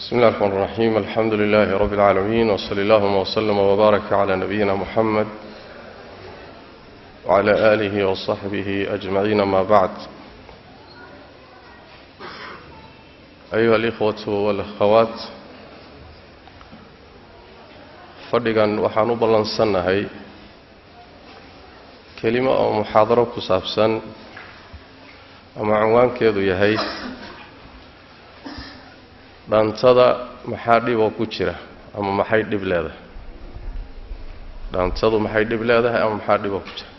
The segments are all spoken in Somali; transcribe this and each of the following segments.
بسم الله الرحمن الرحيم الحمد لله رب العالمين وصلى الله وسلم وبارك على نبينا محمد وعلى آله وصحبه أجمعين ما بعد. أيها الإخوة والأخوات، fadhigan waxaan u ballansannahay kelimo oo muxaadaro ku saabsan ama cinwaankeedu yahay dhaantada maxaa dhib oo ku jira ama maxay dhib leedahay. dhaantadu maxay dhib leedahay ama maxaa dhib oo ku jira.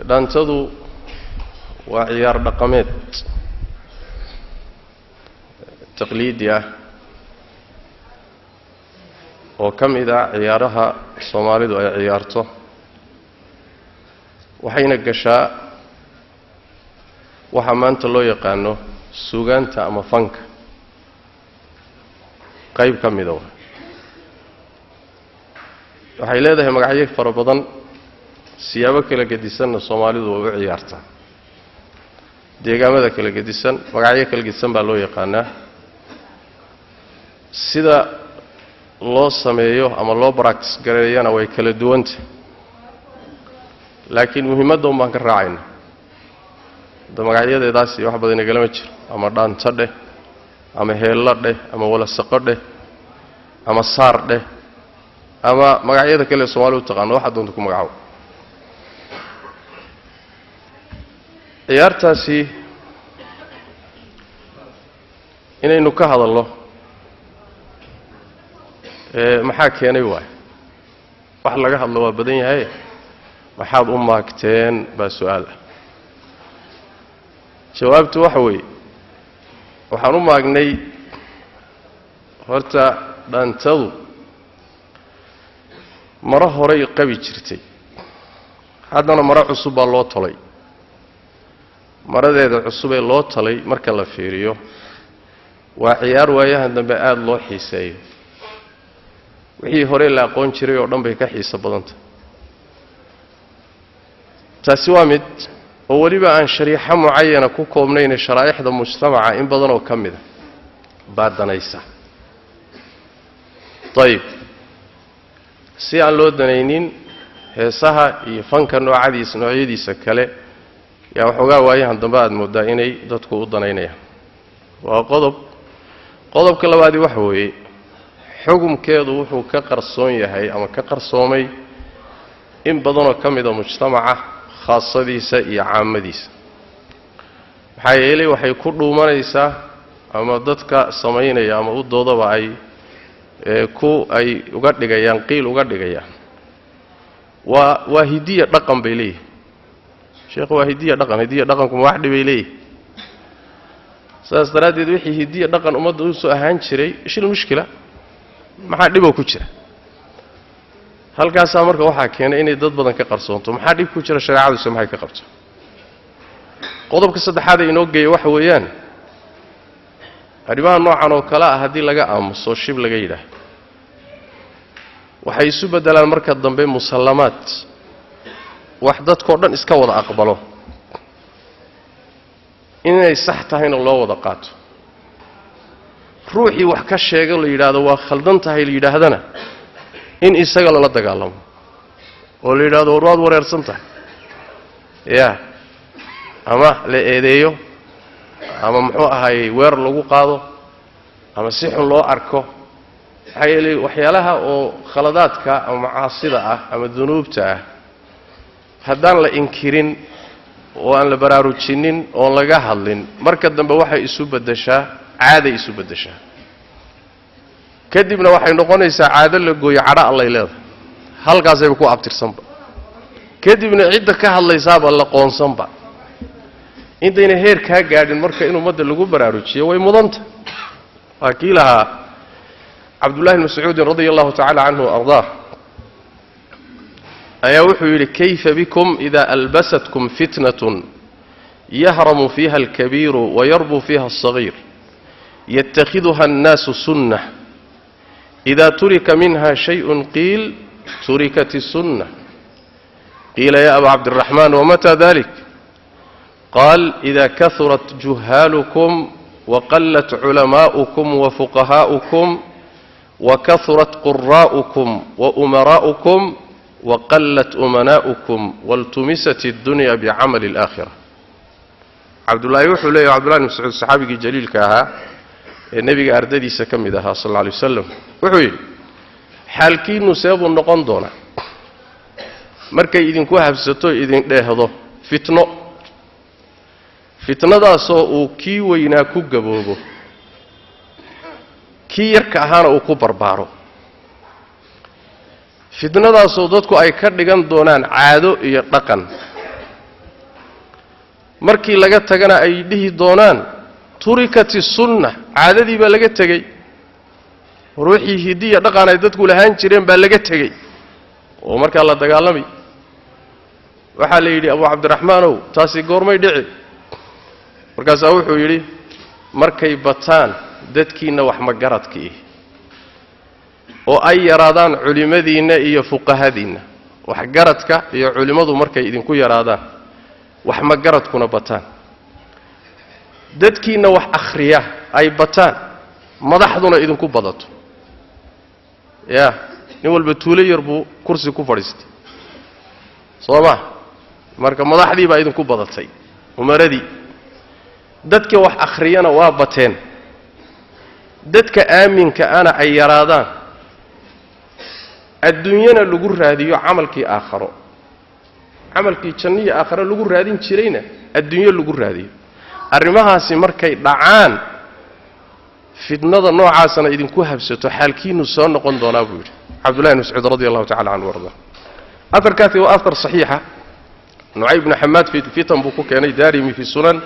dhaantadu waa ciyaar dhaqameed taqliidi ah oo ka mid ah ciyaaraha Soomaalidu ay ciyaarto, waxayna gashaa waxa maanta loo yaqaano suugaanta ama fanka qayb ka mid ah. waxay leedahay magacyo fara badan, siyaabo kala gedisanna Soomaalidu way u ciyaartaa. deegaamada kala gedisan magacyo kala gedisan baa loo yaqaanaa. sida loo sameeyo ama loo practice gareeyana way kala duwanta, laakiin muhiimadda baan ka raacayna magacyadeedaasi wax badan galama jiro, ama dhaanta dheh ama heella dheh ama wala saqo dheh ama saar dheh ama magacyada kale Soomaalidu u taqaan waxa doonto ku magacaabo. ciyaartaasi inaynu ka hadalno maxaa keenay waay wax laga hadlo waa badan yahay, maxaad u maagteen baa su'aal ah. jawaabtu waxa weeye waxaan u maagnay horta dhaantadu maro horay qabi jirtay, haddana maro cusub baa loo tolay. maradeeda cusub ee loo talay marka la fiiriyo waa ciyaar waayahan dambe aad loo xiiseeyo. wixii hore la aqoon jiray oo dhan bay ka xiiso badantay. taasi waa mid oo waliba aan shariixo mucayyana ku koobnayn sharaa'ixda mujtamaca in badan oo ka mid ah baadanaysa. si aan loo danaynin heesaha iyo fanka noocyadiisa kale yaa waxoogaa waayahan dambe aad moodaa inay dadku u danaynayaan. waa qodobka labaadii waxa weeye xukumkeedu wuxuu ka qarsoon yahay ama ka qarsoomay in badanoo ka mida mujtamaca khaasadiisa iyo caamadiisa. maxaa yeelay waxay ku dhuumanaysaa ama dadka samaynaya ama u doodaba ay uga dhigayaan qiil uga dhigayaan waa hidiya dhaqan bay leeyihin. sheekhu waa hidiya dhaqanku ma wax dhibay leeyihin. saas daraaddeed wixii hidiya dhaqan ummadda u soo ahaan jiray ishil mushkila maxaa dhib oo ku jira. halkaasaa marka waxaa keenay inay dad badan ka qarsoonto maxaa dhib ku jira, shareecadu maxay ka qabto. qodobka saddexaad ee inoo geeya waxa weeyaan arrimaha noocan oo kale ah haddii laga aamuso shib laga yidhaah waxay isu beddelaan marka dambe musallamaad, wax dadkoo dhan iska wada aqbalo inay sax tahayna loo wada qaato. ruuxii wax ka sheega la yidhaahdo waa khaldan tahay la yidhaahdana in isaga lala dagaalamo oo la yidhaahdo war waad wareersan tahay ama la eedeeyo ama muxuu ahaayey weer lagu qaado ama si xun loo arko. maxaa yeelay waxyaalaha oo khaladaadka ama macaasida ah ama dunuubta ah haddaan la inkirin oo aan la baraarujinin oon laga hadlin marka dambe waxay isu beddeshaa caaday isu beddeshaa. kadibna waxay noqonaysaa caado la gooyo cadho allay leedahay, halkaasayba ku abtirsanba. kadibna cidda ka hadlaysaaba la qoonsanba. intayna heer kaa gaadhin marka in ummadda lagu baraarujiyo way mudanta. waa kii lahaa cabdullahi bn mascuudin radia allahu tacala canhu ardaah ayaa wuxuu yidhi kayfa bikum ida albasatkum fitnatun yahramu fiiha alkabiiru wayarbu fiiha alsagiir yatakhiduha annaasu sunnah ida turika minha shayءun qiil turikat الsunnah qiila ya aba cabdiraxmaan wamata dalik qaal ida kahurat juhaalukum وقلت علماؤكم وفقهاؤكم وكثرت قراؤكم وأمراؤكم وقلت أمناؤكم والتمست الدنيا بعمل الآخرة. عبد الله يوحي عبد الله بن مسعود الصحابي الجليل كاها النبي أرددي سكمدها صلى الله عليه وسلم وحوي حالكين نسيب النقن دونا markay idinku habsato idin dheehdo fitnadaasoo uu kii weynaa ku gaboobo kii yarka ahaana uu ku barbaaro fitnadaasoo dadku ay ka dhigan doonaan caado iyo dhaqan markii laga tagana ay dhihi doonaan turikati sunna caadadii baa laga tegey ruuxii hidiya dhaqan ay dadku lahaan jireen baa laga tegey oo markaa la dagaalamay waxaa la yidhi abu cabdiraxmaanow taasi goormay dhici markaasaa wuxuu yidhi markay bataan dadkiinna wax magaradkii oo ay yaraadaan culimadiinna iyo fuqahadiinna waxgaradka iyo culimmadu markay idinku yaraadaan wax magaradkuna bataan dadkiinna wax akhriya ay bataan madaxduna idinku badato yaa nin walba tuulo yar buu kursi ku fadhiistay soo ma marka madaxdii baa idinku badatay umaradii dadka wax akhriyana waa bateen dadka aaminka ana ay yaraadaan adduunyana lagu raadiyo camalkii aakhiro camalkii janniyo aakhiro lagu raadin jirayna adduunyo lagu raadiyo arrimahaasi markay dhacaan fitnada noocaasana idinku habsato xaalkiinu soo noqon doonaa buu yidhi cabdullahi ibn mascuud radiyallahu ta'ala anhu warda afarkaasi waa afar saxiixa nu'aym ibn hamad fi fitan buu ku keenay daarimi fi sunan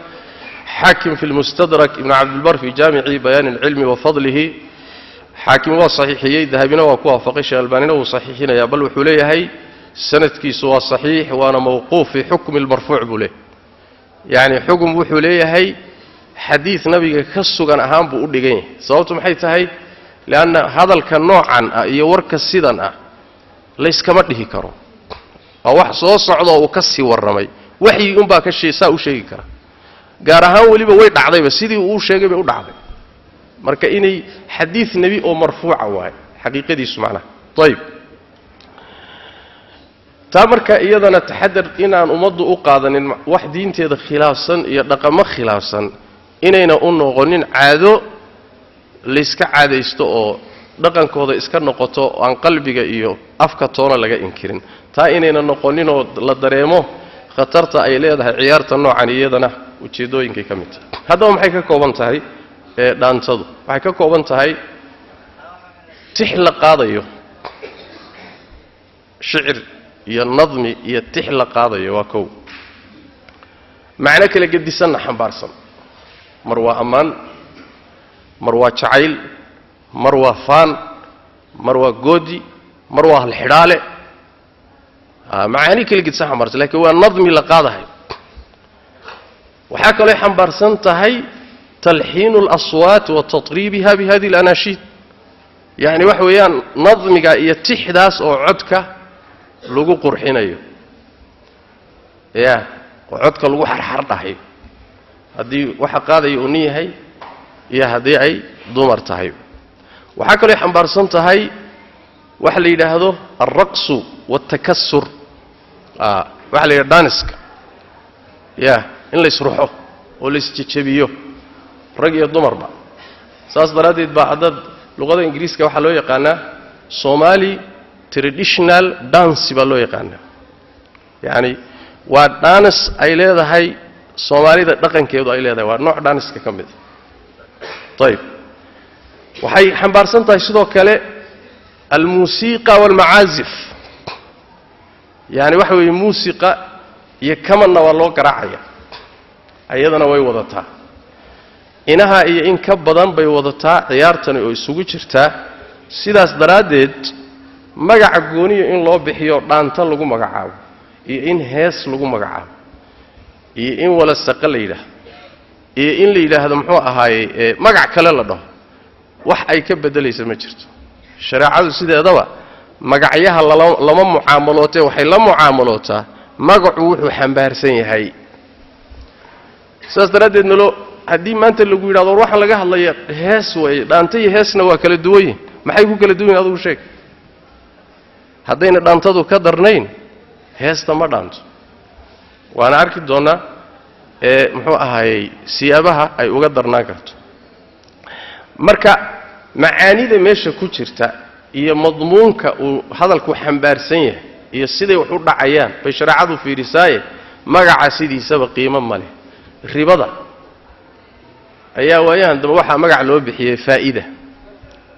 حاكم في المستدرك ابن عبد البر في جامع بيان العلم وفضله حاكم وصحيحي ذهبنا وكوافق الشيخ الألباني وصحيحنا يا بل وحوليه هي سند كيس صحيح وانا موقوف في حكم المرفوع بله يعني حكم وحوليه هي حديث نبي كسوغان اهام بو دغين سببته maxay tahay لان هذا النوع عن iyo warka sidan ah la iskama dhihi karo wax soo socdo oo ka sii waramay wixii un baa ka sheeyay u sheegi kara gaar ahaan waliba way dhacdayba sidii uu sheegay bay u dhacday marka inay xadiis nabi oo marfuuca waay xaqiiqadiisu macna tayib tamarka iyadana taxadar inaan umadu u qaadanin wax diinteeda khilaafsan iyo dhaqamo khilaafsan inayna u noqonin caado la iska caadeysto oo dhaqankooda iska noqoto aan qalbiga iyo afka toona laga inkirin taa inayna noqonin oo la dareemo khatarta ay leedahay ciyaarta noocan iyadana ujeedooyinkay ka mid tahay haddaba maxay ka kooban tahay dhaantadu waxay ka kooban tahay tix la qaadayo shicir iyo nadmi iyo tix la qaadayo waa kow macno kala gedisanna xambaarsan mar waa ammaan mar waa jacayl mar waa faan mar waa goodi mar waa halxidhaale macaani kala gedisan xambaarsan laakiin waa nadmi la qaadahay waxaa kaloo xambaarsan tahay talxiin al-aswaat wa tatriibha bi hadhihi al-anashid yani wax weeyaan nadmiga iyo tixdaas oo codka lagu qurxinayo codka lagu xarxardhahay hadii waxa qaadayo uu yahay iyo hadii ay dumar tahay waxaa kaloo xambaarsan tahay wax la yiraahdo ar-raqsu wat-takassur wax la yiraahdo danska in la isruxo oo la isjijibiyo rag iyo dumarba saas daraadeed baa hadda luqada ingiriiska waxa loo yaqaanaa Somali traditional dance baa loo yaqaanaa yani waa dance ay leedahay Soomaalida dhaqankeedu ay leedahay waa nooc dance-ka kamid طيب waxay xambaarsan tahay sidoo kale al-musiiqa wal ma'azif yani waxa weey muusiqa iyo kamanna waa loo garaacaya ayadana way wadataa inaha iyo in ka badan bay wadataa ciyaartani oo isugu jirtaa sidaas daraadeed magaca gooniyo in loo bixiyo dhaanta lagu magacaabo iyo in hees lagu magacaabo iyo in wala saqalayda iyo in la yiraahdo muxuu ahaayay magac kale la dhaho wax ay ka bedelaysa ma jirto shariicadu sideedaba magacyaha lama mucaamalootay waxay la mucaamalootaa magacu wuxuu xambaarsan yahay saas daraadeedna haddii maanta lagu yidhahdo war waxaan laga hadlaya hees weeye dhaanta iyo heesna waa kala duwan yihin maxay ku kala duwan yihin adugu sheeg haddayna dhaantadu ka darnayn heesta ma dhaanto waana arki doonnaa muxuu ahaayey siyaabaha ay uga darnaan karto marka macaanida meesha ku jirta iyo madmuunka uu hadalku xambaarsan yahay iyo siday wax u dhacayaan bay sharaacadu fiirisaaye magaca sidiisaba qiimo ma leh ribada ayaa waayaan daba waxaa magac loo bixiyey faa'iida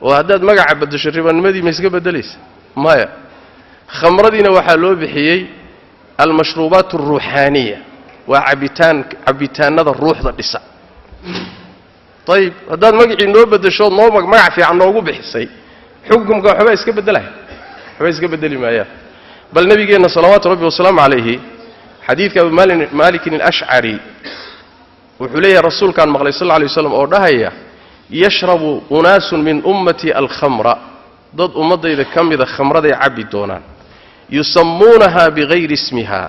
oo haddaad magaca beddesho ribanimadii ma iska beddelaysa maya khamradiina waxaa loo bixiyey almashruubaat alruuxaaniya waa cabitaanada ruuxda dhisa ayib haddaad magacii noo beddeshood noo magac fiican noogu bixisay xukunka waxbaa iska beddelaya waxbaa iska beddeli maayaan bal nabigeenna salawaatu rabbi wasalaamu calayhi xadiidka abu maalikin alashcari wuxuu leeyahay rasuulkaan maqlay sal lla alay waslam oo dhahaya yashrabu unaasun min ummatii alkhamra dad ummaddayda ka mida khamraday cabbi doonaan yusammuunaha bigayri ismiha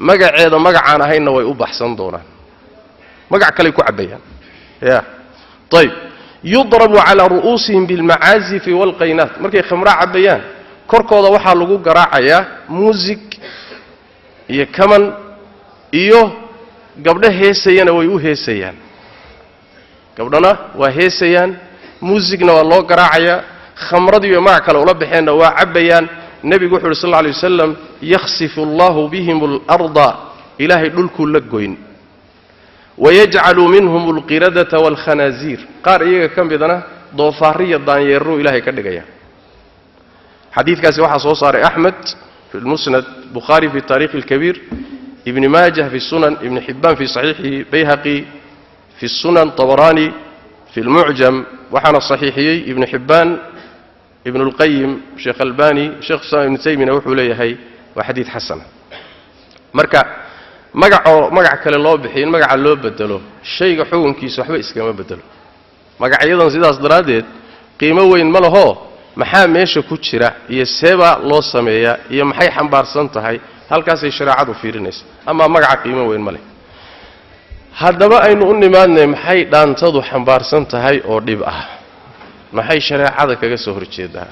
magaceeda magacaan ahaynna way u baxsan doonaan magac kaley ku cabbayaan ya ayb yudrabu calaa ru'uusihim bilmacaazifi waalqaynaat markay khamra cabbayaan korkooda waxaa lagu garaacayaa muusig iyo kaman iyo gabdho heesayana way u heesayaan gabdhana waa heesayaan muusigna waa loo garaacayaa khamradiiyo magac kale ula baxeenna waa cabbayaan nebigu wuxu uhi sal lla alay wasalam yakhsifu allahu bihim alarda ilaahay dhulkuu la goyn wayajcalu minhum alqiradata waalkhanaaziir qaar iyaga ka midana doofaariya daanyeeruu ilaahay ka dhigaya xadiidkaasi waxaa soo saaray axmed fi lmusnad bukhaari fi taarikhi alkabiir ibni maajah fi sunan ibni xibbaan fi saxiixihi bayhaqi fi sunan طabaraani fi lmucjam waxaana saxiixiyey ibnu xibbaan ibn اlqayim sheekh albani sheekh islaam ibnu taymiyana wuxuu leeyahay waa xadiid xasana marka magac kale loo bixiyo in magaca loo bedelo shayga xukunkiisa waxba iskama bedelo magacyadan sidaas daraaddeed qiimo weyn ma laho maxaa meesha ku jira iyo seebaa loo sameeyaa iyo maxay xambaarsan tahay halkaasay shareecadu fiirinaysa amaa magaca qiimo weyn ma leh haddaba aynu u nimaadnay maxay dhaantadu xambaarsan tahay oo dhib ah maxay shareecada kaga soo horjeedaa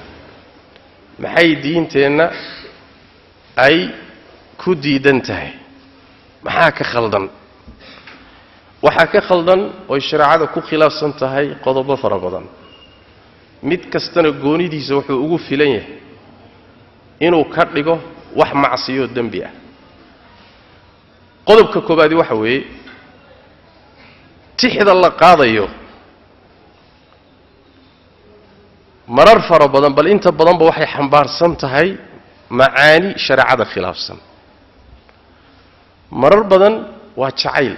maxay diinteenna ay ku diidan tahay maxaa ka khaldan waxaa ka khaldan oy shareecada ku khilaafsan tahay qodobo fara badan mid kastana goonidiisa wuxuu ugu filan yahay inuu ka dhigo wax macsiyo dembi ah qodobka koobaadi waxa weeye tixda la qaadayo marar fara badan bal inta badanba waxay xambaarsan tahay macaani shareecada khilaafsan marar badan waa jacayl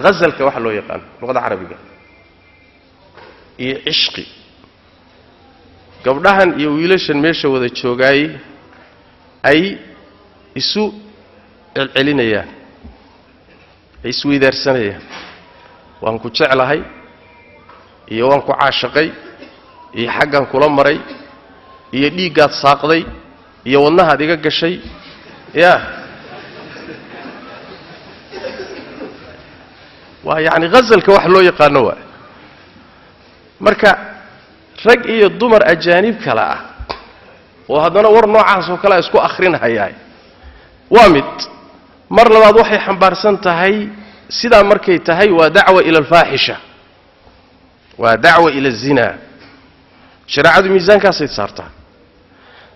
ghazalka waxa loo yaqaan luqada carabiga iyo cishqi gabdhahan iyo wiilashan meesha wada joogaayey ay isu celcelinayaan ay isweydaarsanayaan waan ku jeclahay iyo waan ku caashaqay iyo xaggan kula maray iyo dhiiggaad saaqday iyo wadnahaad iga gashay ya waa yacni ghazalka wax loo yaqaano waa marka rag iyo dumar ajaanib kale ah oo haddana war noocaas oo kale a isku akhrinhayaa waa mid mar labaad waxay xambaarsan tahay sidaa markay tahay waa dacwa ila alfaaxisha waa dacwa ila azinaa shareecadu miisaankaasay saartaa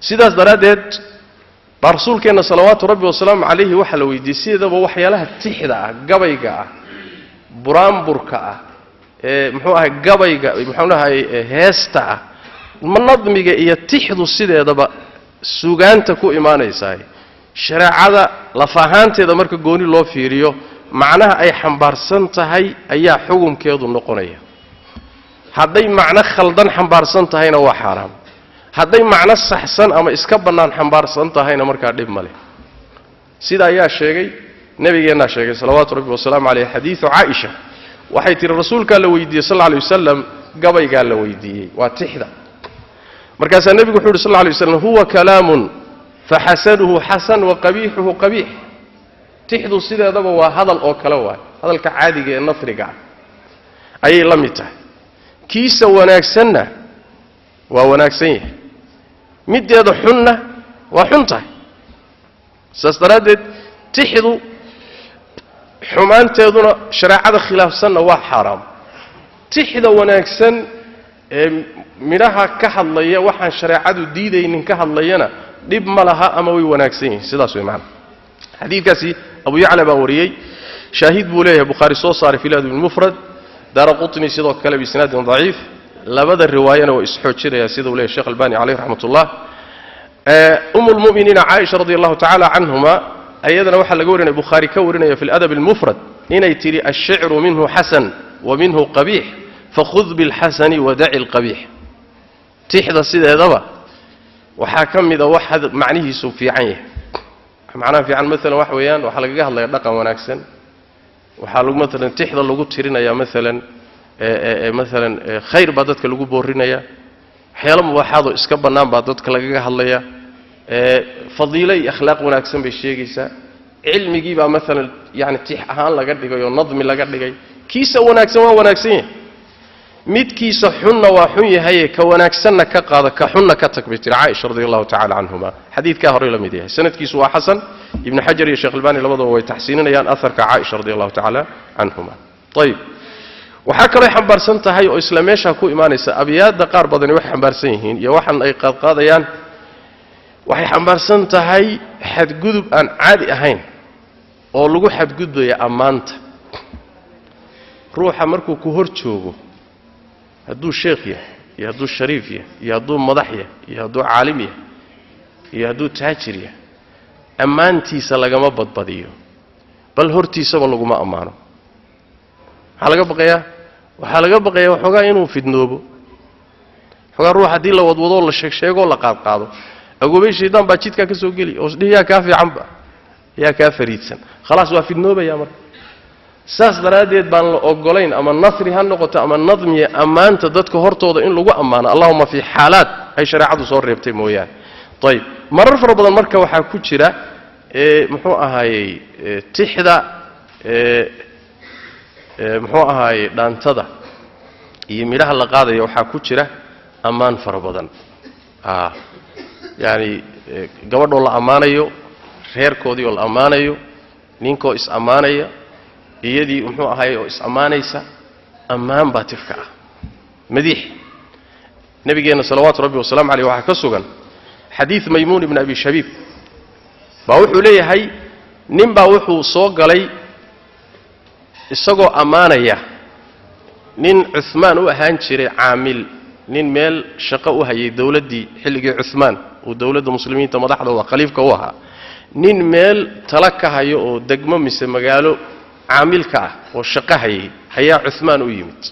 sidaas daraaddeed baa rasuulkeenna salawaatu rabbi wasalaamu calayhi waxaa la weydiiyey sideedaba waxyaalaha tixda ah gabayga ah buraanburka ah muxuu ahay gabayga muxuu ahay heesta ah nadmiga iyo tixdu sideedaba sugaanta ku imaanaysaa shareecada laf ahaanteeda marka gooni loo fiiriyo macnaha ay xambaarsan tahay ayaa xukunkeedu noqonaya hadday macno khaldan xambaarsan tahayna waa xaaraam hadday macno saxsan ama iska bannaan xambaarsan tahayna markaa dhib ma leh sida ayaa sheegay nabigeennaa sheegay salawaatu rabbi wasalaamu calayh xadiidu caaisha waxay tihi rasuulkaa la weydiiyey sal lla alay wasalam gabaygaa la weydiiyey waa tixda markaasaa nebigu wuxu uhi sal lla alay waslam huwa kalaamun faxasanuhu xasan wa qabiixuhu qabiix tixdu sideedaba waa hadal oo kale waay hadalka caadiga ee nasriga ayay la mid tahay kiisa wanaagsanna waa wanaagsan yahay mideeda xunna waa xun tahay saas daraaddeed tixdu xumaanteeduna shareecada khilaafsanna waa xaaraam tixda wanaagsan ee midhaha ka hadlaya waxaan shareecadu diidaynin ka hadlayana dhib ma laha ama way wanaagsan yihiin sidaas way macna xadiidkaasi abu yacla baa wariyey shaahid buu leeyahay bukhaari soo saaray fi al-adab al-mufrad daraqutni sidoo kale bisnaadin daciif labada riwaayana waa isxoojinaya sida uu leeyahay sheekh albani alayhi rahmatullah ummul mu'miniina aisha radiyallahu ta'ala anhuma ayadana waxa laga warinay bukhaari ka warinaya fi al-adab al-mufrad inay tiri ash-shi'ru minhu hasan wa minhu qabih fakhudh bil hasani wa da'i al-qabih tixda sideedaba waxa kamida waxa macnihiisu fiican yahay macnaha fiican mesela wax weeyaan waxa laga hadlayaa dhaqan wanaagsan waxa lagu mesela tixda lagu tirinaya mesela khayr ba dadka lagu boorinaya xeelo mubaxado iska banaan ba dadka laga hadlaya fadiilo iyo akhlaaq wanaagsan bay sheegaysaa cilmigi ba mesela yani tix ahaan laga dhigayo nadmi laga dhigay kiisa wanaagsan waa wanaagsan yahay midkiisa xunna waa xun yahay ka wanaagsanna ka qaada ka xunna ka takbitir Aisha radhiyallahu ta'ala anhuma hadithka hore la mid yahay sanadkiisu waa hasan ibn hajar iyo sheekh albani labadaba way tahsiinayaan atharka Aisha radhiyallahu ta'ala anhuma tayib waxa kale xambaarsan tahay oo isla meesha ku iimaanaysa abiyada qaar badan wax xambaarsan yihiin iyo waxan ay qaadayaan waxay xambaarsan tahay xadgudub aan caadi ahayn oo lagu xadgudbayo amaanta ruuxa markuu ku hor joogo hadduu sheekh yahay iyo hadduu shariif yahay iyo hadduu madax yahay iyo hadduu caalim yahay iyo hadduu taajir yahay ammaantiisa lagama badbadiyo bal hortiisaba laguma ammaano waxaa laga baqayaa waxoogaa inuu fidnoobo waxoogaa ruux haddii la wadwado la sheego la qaadqaado agoobay shaydaan baa jidkaa ka soo geli oo isdhihi kaa fiicanba yaa kaa fariidsan khalaas waa fidnoobaya marka saas daraaddeed baan la ogolayn ama nasri ha noqoto ama nadmiya ammaanta dadka hortooda in lagu ammaano allahuma fi xaalaad ay shareecadu soo reebtay mooyaane ayib marar fara badan marka waxaa ku jira muxuu ahaayey tixda muxuu ahaayey dhaantada iyo midhaha la qaadaya waxaa ku jira ammaan fara badan yani gabadhoo la ammaanayo reerkoodii oo la ammaanayo ninkoo is ammaanaya iyadii muxuu ahaayey oo is ammaanaysa ammaan baa tifka ah madiix nabigeena salawaatu rabbi wasalaamu alayhi waxa ka sugan xadiis maymuun ibn abi shabiib baa wuxuu leeyahay nin baa wuxuu soo galay isagoo ammaanaya nin Uthman u ahaan jiray caamil nin meel shaqo u hayay dawladii xilligii Uthman oo dawladda muslimiinta madaxdooda khaliifka u ahaa nin meel tala ka hayo oo degmo mise magaalo caamilka ah oo shaqo hayay ayaa Uthman u yimid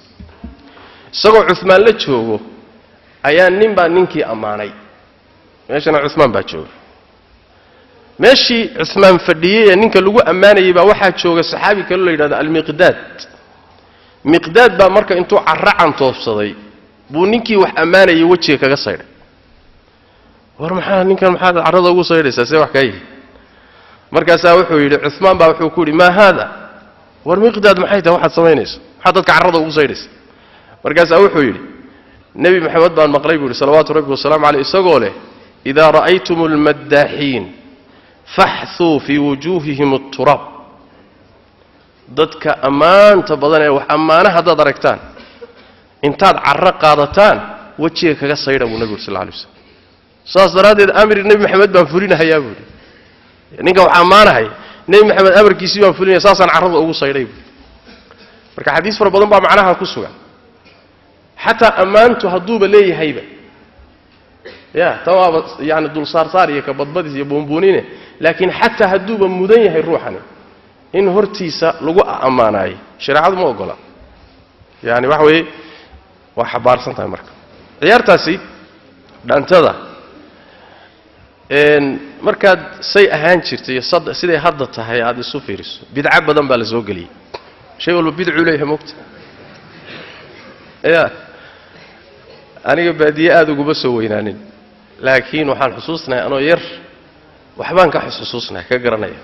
isagoo Uthman la joogo ayaa nin baa ninkii ammaanay meeshana Uthman baa jooga meeshii Uthman fadhiyay ninka lagu ammaanayay baa waxa jooga saxaabi kale la yiraahdo al-Miqdad baa marka intuu carracan toobsaday buu ninkii wax ammaanayay wajiga kaga sayray war maxaa ninkan maxaa carrada ugu sayraysaa see wax kay markaas wuxuu yiri Uthman baa wuxuu ku yiri ma hada war Miqdad maxay tahay waxaad sameynayso waxa dadka carrada ugu sayraysaa markaas wuxuu yiri nabi maxamed baan maqlay buu salawaatu rabbi wasalaam alayhi isagoo leh idha ra'aytumul maddahin fahthuu fi wujuhihim at-turab dadka amaanta badan ee wax amaana haddaad aragtaan intaad carra qaadataan wajiga kaga sayra buu nabiga sallallahu alayhi wasallam saas daraadeed amir nabi maxamed baan fulinayaa buu ninka wax amaanahay nabi maxamed amarkiisii baan fulinaya saasan carrada ugu sayray buu marka xadiis far badan baa macnaha ku sugan hatta amaantu haduuba leeyahayba ya tawaaba yani dul saar iyo ka badbadis iyo boonboonine laakiin hatta haduuba mudan yahay ruuxani in hortiisa lagu amaanay shariicadu ma ogola yani wax weey wax xabaarsan tahay marka ciyaartaasi dhaantada markaad say ahaan jirtay siday hadda tahay aad isu fiiriso bidca badan baa la soo galiyay shay walba bidcu leeyahay moogta ya aniga baadiye aad ugu soo weynaanin laakiin waxaan xusuusnahay anoo yar waxbaan ka xusuusnahay ka garanaya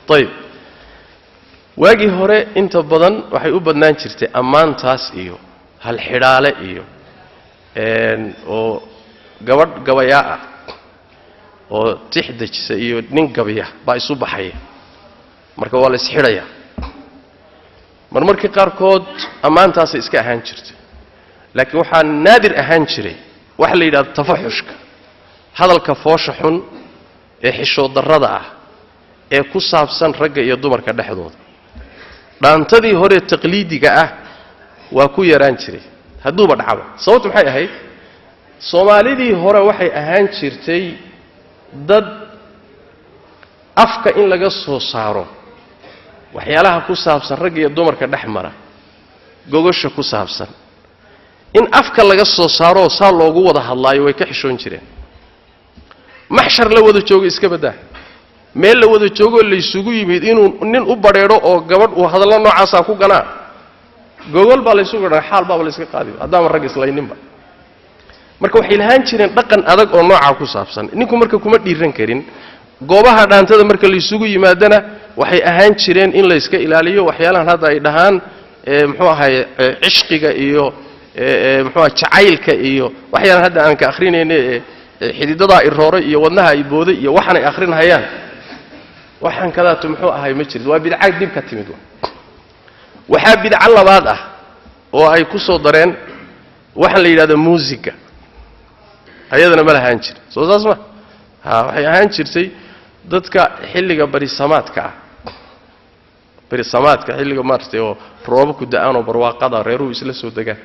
tayib waagii hore inta badan waxay u badnaan jirtay ammaantaas iyo hal xidhaale iyo oo gabadh gabayaa ah oo tixdajisa iyo nin gabaya baa isu baxaya marka waa la isxidhaya marmarkii qaarkood ammaantaasay iska ahaan jirtay laakiin waxaa naadir ahaan jiray waxa la yidhahdo tafaxushka hadalka foosha xun ee xishood darrada ah ee ku saabsan ragga iyo dumarka dhexdooda dhaantadii hore taqliidiga ah waa ku yaraan jiray hadduuba dhacba sababtu maxay ahayd soomaalidii hore waxay ahaan jirtay dad afka in laga soo saaro waxyaalaha ku saabsan ragga iyo dumarka dhex mara gogosha ku saabsan in afka laga soo saaro saa loogu wada hadlaayo way ka xishoon jireen maxshar la wada joogo iska badaa meel la wada joogo la isugu yimid inuu nin u badheero oo gabadh uu hadallo noocaasa ku ganaa gogol baa la isugu gadhaa xaal baa la iska qaadiyo haddaama rag islayninba marka waxay lahaan jireen dhaqan adag oo nooca ku saabsan ninku marka kuma dhiiran karin goobaha dhaantada marka la isugu yimaadana waxay ahaan jireen in la iska ilaaliyo waxyaalahan hadda ay dhahaan muxuu ahaye cishqiga iyo muxuu jacaylka iyo waxyaalahan hadda aan ka akhrinayna xididada iroore iyo wadnaha ay booday iyo waxan ay akhrinayaan waxan kadaato muxuu ahay ma jirin waa bidca dib ka timid waxa bidca labaad ah oo ay ku soo dareen waxa la yiraahdo muusiga ayadana ma lahaan jir soo saasma waxay ahaan jirtay dadka xilliga barisamaadka xilliga maartay oo roobku da'aan oo barwaaqada reeruhu isla soo dagaan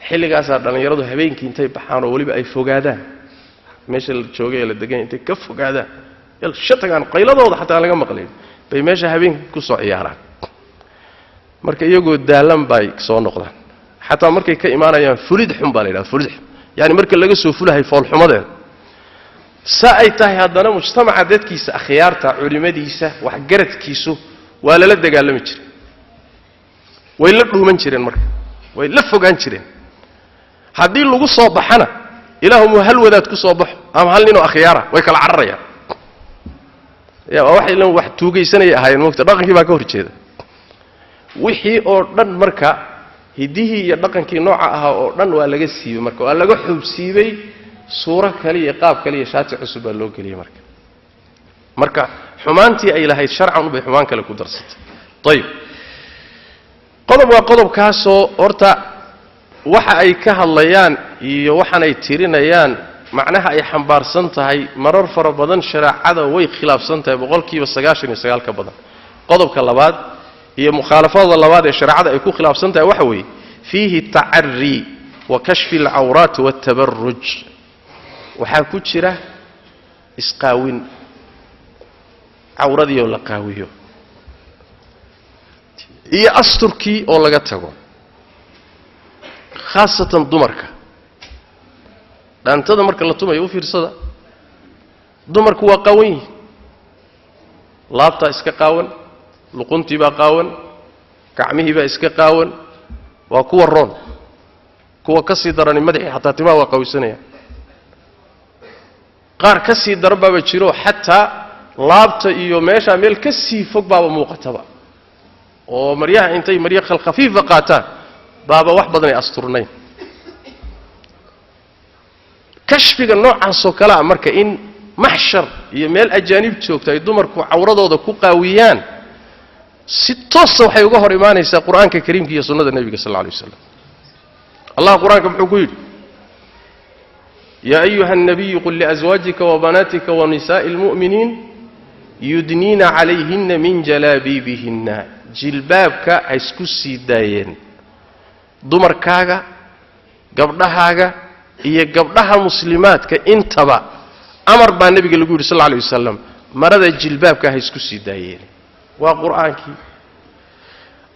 xilligaas dhalinyaradu habeenkii intay baxaan oo waliba ay fogaadaan meesha la joogay la degan intay ka fogaadaan yal shatagan qayladooda xataa laga maqlay bay meesha habeenkii ku soo ciyaaraan marka iyagoo daalan bay soo noqdaan xataa markay ka imaanayaan fulid xun baa la yiraahdaa fulid yani marka laga soo fulahay fool xumadeed ay tahay haddana mujtamaca dadkiisa akhyaarta culimadiisa wax garadkiisu waa la dagaalami jiray way la dhuuman jireen marka way la fogaan jireen haddii lagu soo baxana ilaahu mu hal wadaad ku soo baxo ama hal nin oo akhyaara way kala cararayaan waxay lan wax tuugaysanay ahaayeen moogta dhaqankii baa ka horjeeda wixii oo dhan marka hidihii iyo dhaqankii nooca ahaa oo dhan waa laga siibay marka waa laga xubsiibay suura kale iyo qaab kale iyo shaati cusub baa loo geliyay marka xumaantii ay lahayd sharcan u bay xumaan kale ku darsatay tayib waa qodobkaasoo horta waxa ay ka hadlayaan iyo waxanay tirinayaan macnaha ay xambaarsan tahay marar fara badan sharaacada way khilaafsan tahay boqolkiiba 99 ka badan qodobka labaad iyo mukhaalafada labaad ee sharaacada ay ku khilaafsan tahay waxa weeye fiihi ta'arri wa kashfi al-awrat wa at-tabarruj waxa ku jira isqaawin awradii oo la qaawiyo iyo asturkii oo laga tago khaasatan dumarka dhaantada marka la tumayo u fiirsada dumarku waa qaawan laabta iska qaawan luquntii baa qaawan gacmihii baa iska qaawan waa kuwa roon kuwa ka sii daran madaxii xataa timaha waa qaawisanaya qaar ka sii daran baa jiro xataa laabta iyo meesha meel ka sii fog baa muuqataba oo maryaha intay maryo khafiifa qaataan baaba wax badan ay asturnayn kashfiga noocaas oo kala marka in maxshar iyo meel ajaanib joogto ay dumarku cawradooda ku qaawiyaan si toos waxay uga hor imaanaysaa quraanka kariimka iyo sunnada nabiga sallallahu alayhi wasallam Allah quraanka wuxuu ku yiri يا أيها النبي قل لأزواجك وبناتك ونساء المؤمنين يدنين عليهن من جلابيبهن جلبابك اسكسي داين dumarkaaga gabdhahaaga iyo gabdhaha muslimaadka intaba amar baa nabiga lagu yiri sallallahu alayhi wasallam marada jilbaabka ha isku sii daayeen waa quraanki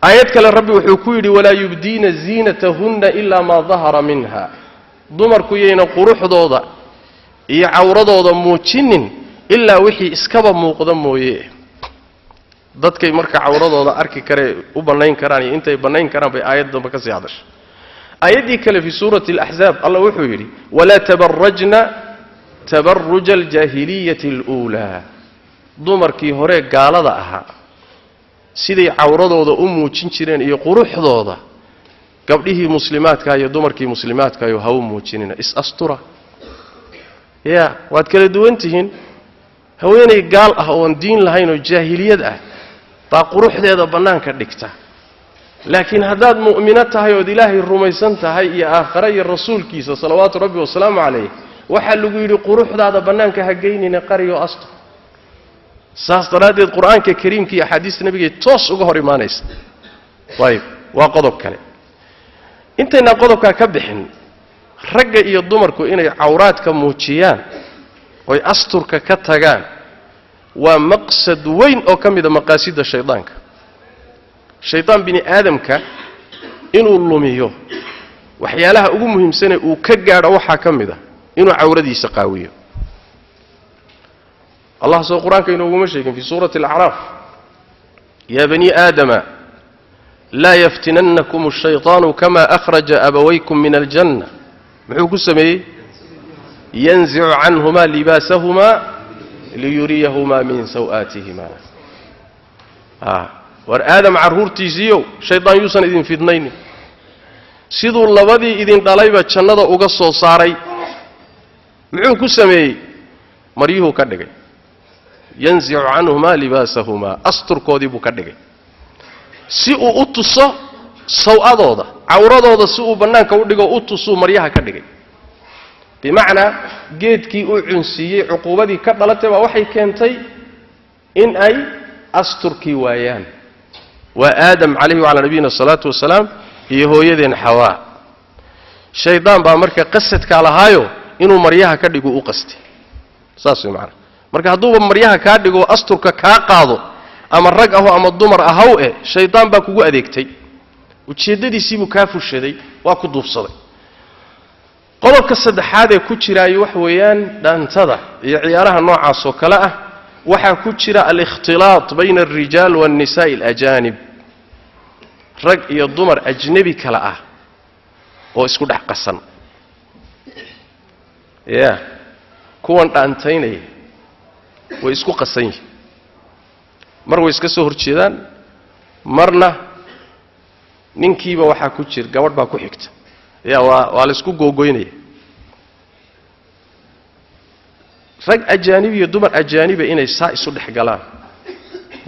ayad kale rabbi wuxuu ku yiri wala yubdiina zinatahunna illa ma dhahara minha dumarku yeena quruxdooda iyo cawradooda muujinin illa wixii iskaba muuqda mooyee dadkay marka cawradooda arki kare u banayn karaan iyo intay banayn karaan bay aayaddan ka sii hadashay aayadii kale fi suurati al-ahzab Allah wuxuu yiri wala tabarrajna tabarruj al-jahiliyyah al-ula dumarkii hore gaalada ahaa siday cawradooda u muujin jireen iyo quruxdooda gabdhihii muslimaadka iyo dumarkii muslimaadka iyo ha u muujinina is-astura ya waad kala duwan tihiin haweenay gaal ah oo diin lahayn oo jaahiliyad ah baa quruxdeeda bannaanka dhigta laakiin haddaad mu'mino tahay oo ilaahay rumaysan tahay iyo aakhira iyo rasuulkiisa salawaatu rabbi wasalaamu calayh waxa lagu yidhi quruxdaada bannaanka ha geynina qariyo astur saas daraaddeed qur-aanka kariimka iyo axaadiista nabiga toos uga hor imaanaysa ayib waa qodob kale intayna qodobkaa ka bixin ragga iyo dumarku inay cawraadka muujiyaan oy asturka ka tagaan waa maqsad weyn oo ka mida maqaasida shaydaanka shaydaan bini aadamka inuu lumiyo waxyaalaha ugu muhiimsanee uu ka gaadho waxaa ka mid a inuu cawradiisa qaawiyo allah soo qur-aanka inooguma sheegin fii suurati alacraaf yaa bani aadama laa yaftinannakum ashayطaanu kama akhraja abawaykum min aljanna muxuu ku sameeyey yanzicu canhumaa libaasahumaa liyuriyahumaa min saw'aatihima war aadam carruurtiisiiyow shaydaan yuusan idin fidnaynin siduu labadii idin dhalayba jannada uga soo saaray muxuu ku sameeyey maryuhuu ka dhigay yanzicu canhumaa libaasahumaa asturkoodii buu ka dhigay si uu u tuso saw'adooda cawradooda si uu bannaanka u dhigo u tusuu maryaha ka dhigay bimacnaa geedkii uu cunsiiyey cuquubadii ka dhalatay baa waxay keentay in ay asturkii waayaan waa aadam calayhi wacalaa nabiyina asalaatu wasalaam iyo hooyadeen xawaa shaydaan baa marka qasadkaa lahaayo inuu maryaha ka dhigo u qastay saas way macnaa marka hadduuba maryaha kaa dhigo asturka kaa qaado ama rag aho ama dumar ahaw shaydaan baa kugu adeegtay ujeeddadiisiibuu kaa fushaday waa ku duubsaday qodobka saddexaad ee ku jiraayo waxa weeyaan dhaantada iyo ciyaaraha noocaas oo kale ah waxaa ku jira alikhtilaat bayna alrijaal waannisaa'i alajaanib rag iyo dumar ajnebi kale ah oo isku dhex qasan ya kuwan dhaantaynaya way isku qasan yihiin mar way iska soo horjeedaan marna ninkiiba waxaa ku jira gabadh baa ku xigta ya waa la isku googoynaya rag ajaanib iyo dumar ajaaniba inay saa isu dhex galaan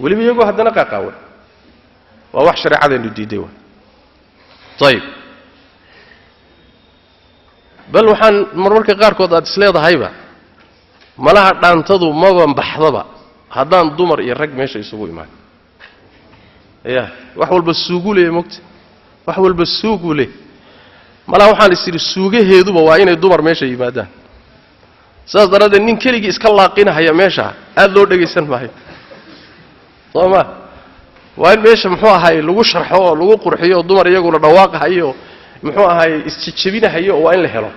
weliba iyagoo haddana qaaqaawan waa wax shareecadeennu diiday wa ayib bal waxaan marmarka qaarkood aad isleedahayba malaha dhaantadu maba baxdaba haddaan dumar iyo rag meesha isugu imaan ya wax walba suugu leh mogta wax walba suugu leh malaha waxaan is idhi suugaheeduba waa inay dumar meesha yimaadaan saas daraaddeed nin keligii iska laaqinahaya meesha aad loo dhegaysan maayo soo ma waa in meesha muxuu ahaay lagu sharxo oo lagu qurxiyo oo dumar iyaguna dhawaaqahayo muxuu ahaay isjejebinahayo waa in la helo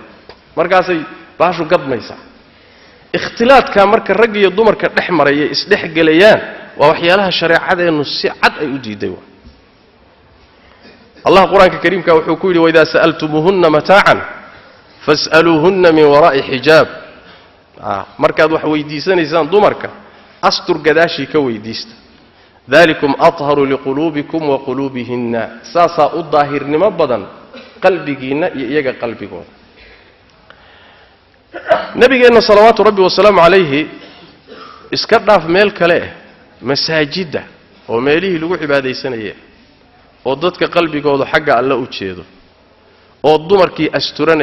markaasay baashu gadmaysaa ikhtilaadka marka rag iyo dumarka dhex maraya isdhex gelayaan waa waxyaalaha shareecadeennu si cad ay u diiday wa allah qur-aanka kariimka wuxuu ku yidhi waidaa sa'altumuuhunna mataacan fas'aluuhunna min waraa'i xijaab markaad wax weydiisanaysaan dumarka astur gadaashii ka weydiista dalikum aطharu liquluubikum wa quluubihinna saasaa u daahirnimo badan qalbigiinna iyo iyaga qalbigooda nabigeenna salawaatu rabbi wasalaamu calayhi iska dhaaf meel kale masaajidda oo meelihii lagu cibaadaysanayay oo dadka qalbigooda xagga alla u jeedo oo dumarkii asturan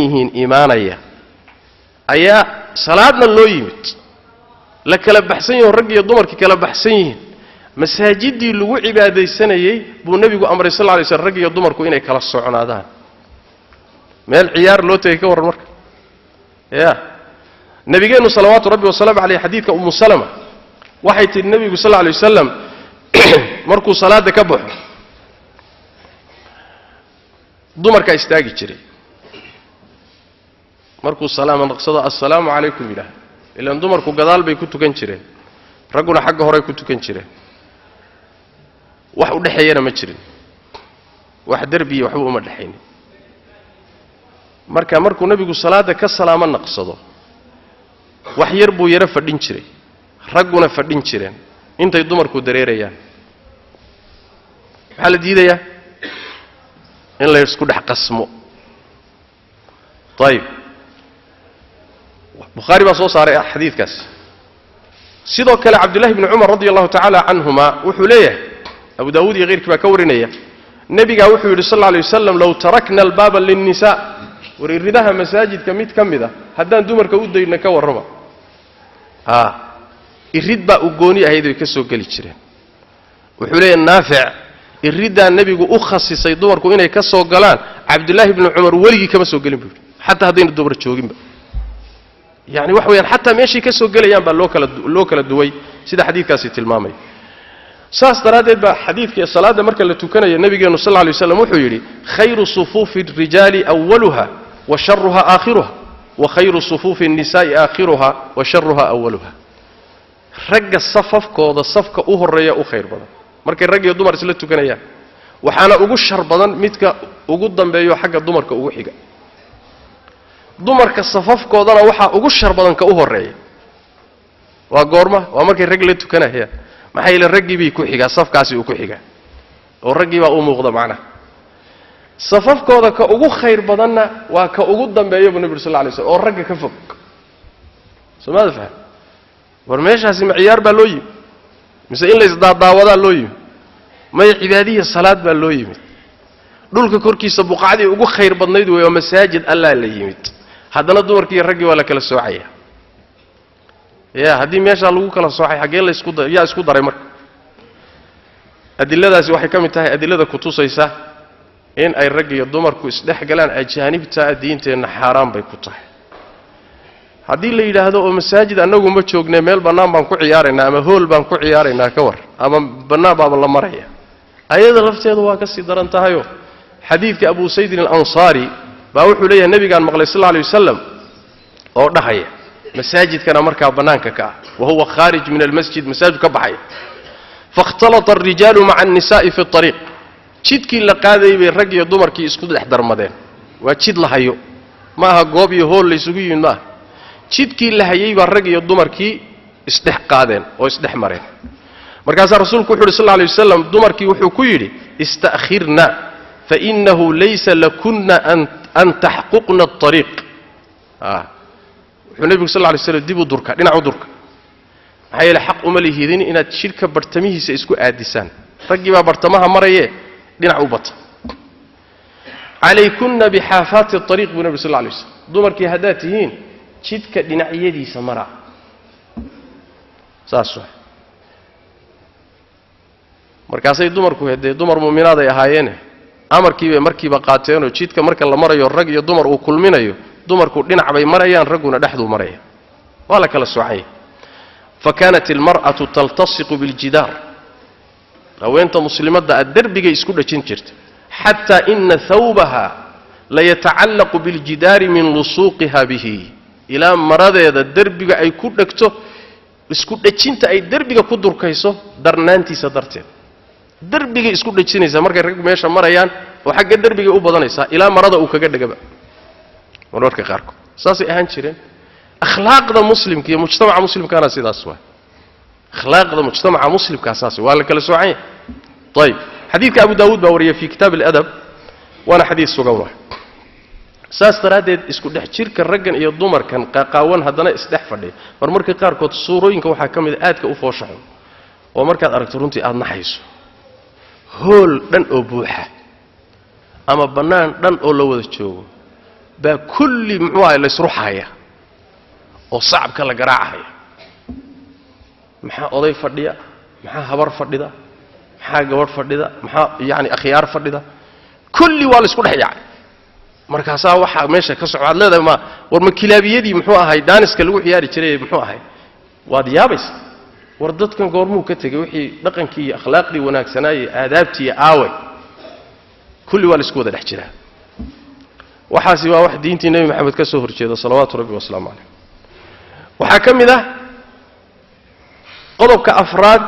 yihiin iimaanaya ayaa salaadna loo yimid la kala baxsan yaho rag iyo dumarkii kala baxsan yihiin masaajiddii lagu cibaadaysanayey buu nebigu amray sal lla lay slam rag iyo dumarku inay kala socnaadaan meel ciyaar loo tegay ka warran marka ya nabigeennu salawaatu rabbi wasalaamu caleyh xadiidka ummu salama waxay tidhi nebigu sal lla lay wasalam markuu salaadda ka baxo dumarkaa istaagi jiray markuu salaama naqsado assalaamu calaykum yidhaah ilaan dumarku gadaal bay ku tukan jireen ragguna xagga horey ku tukan jireen wax u dhexeeyana ma jirin wax derbiya waxba uma dhexaynin markuu nebigu salaadda ka salaamo naqsado wax yar buu yaro fadhin jiray ragguna fadhin jireen intay dumarku dareerayaan maxaa la diidayaa in la isku dhex qasmo طيب بخاري بقى صار حديث كاس sidoo kale Abdullah ibn Umar radiyallahu ta'ala anhuma wuxuu leeyahay Abu Daawud iyo qeyrkii baa ka warinaya nabiga wuxuu yiri sallallahu alayhi wasallam law tarakna al-baba lin-nisa waridaha masaajidka mid kamida hadaan dumarka u dayna ka warraba irid baa u gooni ahayd ay ka soo gali jireen wuxuu leeyahay Naafi' irida nabigu u khassisay dumarku inay ka soo galaan Abdullah ibn Umar waligi kama soo galin buu hatta hadayna dumar joogin يعني وحويان حتى ماشي كسو غليان با لو كلا دوي سيده حديثكاسي تلمامay saas daraadeed ba xadiidka salaada marka la tukanayo nabigeenu sallallahu alayhi wasallam wuxuu yiri khayru sufufi ar-rijali awwaluha wa sharruha akhiruha wa khayru sufufi an-nisa'i akhiruha wa sharruha awwaluha ragga safafkooda safka u horeeya u khayr badan markay rag iyo dumar isla tukanayaan waxaana ugu shar badan midka ugu dambeeyo xagga dumarka ugu xiga dumarka safafkoodana waxa ugu shar badan ka u horeeya waa goorma waa markay rag la tukanayaan maxay la ragii bi ku xiga safkaasi uu ku xiga oo ragii baa u muuqda macna safafkooda ka ugu khayr badanna waa ka ugu dambeeyo nabiga sallallahu alayhi wasallam oo ragga ka fog sumaad faham war meeshaasi ciyaar baa loo yimi mise in la isdaadaawada loo yimi may cibaadiye salaad baa loo yimi dhulka korkiisa buqaadii ugu khayr badnayd way masaajid Allah la yimid haddana dumarkii ragii waa la kala soocaya hadii meesha lagu kala soocay xagee la isku daray marka adilladaasi waxay kamid tahay adillada ku tusaysa in ay rag iyo dumarku isdhex galaan ajaanibta diinteena xaraam bay ku tahay hadii la yiraahdo oo masaajid anagu ma joognay meel banaan baan ku ciyaaraynaa ama hool baan ku ciyaaraynaa ka war ama banaan baa la maraya ayada lafteedu waa ka sii daran tahay حديث أبو سيد الأنصاري باوحوا لي النبي قال مغلي صلى الله عليه وسلم أو نحية مساجد كان مركب بنانك كا وهو خارج من المسجد مساجد كبحية فاختلط الرجال مع النساء في الطريق شيدكي لقاذي بالرقي الضمر كي يسكد الأحضر مدين وشيد لهيو ما هقوبي هول ليسوقيين ما شيدكي لهيي بالرقي الضمر كي استحقادين واستحمرين مركز الرسول كحول صلى الله عليه وسلم ضمر كي وحو كيري استأخرنا فإنه ليس لكن أن تحققنا الطريق النبي صلى الله عليه وسلم ديبو دركا دينعو دركا هاي الحق أمليهدين إن الشركة برتميه سيسكو آدسان رجبا برتمها مريه دينعو بط عليكن بحافات الطريق بالنبي صلى الله عليه وسلم دمركي هداتهين شدك دينعيدي سمرا ساسو مركاسي دمركو هدي دمر مؤمنات يهاينه amarkiiba markiiba qaateen oo jidka marka la marayo rag iyo dumar uu kulminayo dumarku dhinac bay marayaan raguna dhaxdu maraya wala kala soocay فكانت المرأة تلتصق بالجدار هوينت مسلمة الدربية isku dhajin jirta حتى إن ثوبها لا يتعلق بالجدار من لصوقها به إلى مرض الدربية أي ku dhagto isku dhajinta ay darbiga ku durkayso darnaantiisa darteed darbiga isku dhajinaysa markay rag meesha marayaan oo xagga darbiga u badanaysa ilaa marada uu kaga dhagaba wararka qaarko saasi ahaan jireen akhlaaqda muslimka iyo mujtamaca muslimkaana sidaas waa akhlaaqda mujtamaca muslimka asaasi waa la kala soocay طيب حديث ابو داود باوريه في كتاب الادب وانا حديث سوغوا saas daraadeed isku dhex jirka raggan iyo dumarkan qaqaawan hadana isdhex fadhiyo marmarka qaarkood suurooyinka waxa kamid aadka u fooshaxo oo markaad aragto runtii aad naxayso hool dhan oo buuxa ama banaan dhan oo la wada joogo ba kulli muxuu la isruxaya oo sacabka la garaacaya maxaa oday fadhiya maxaa habar fadhida maxaa gabadh fadhida maxaa yaani akhyaar fadhida kulli waa la isku dhex yaacay markaas waxa meesha ka socod leedahay ma war ma kilaabiyadii muxuu ahay daaniska lagu ciyaari jiray muxuu ahay waad yaabays war dadkan goormuu ka tagay wixii dhaqankii iyo akhlaaqdii wanaagsanaa iyo aadaabtii aaway kulli waa la isku wada dhex jiraa waxaasi waa wax diintii nabi maxamed ka soo horjeeda salawaatu rabbi wa salaamu alayhi waxa kamid ah qodobka afraad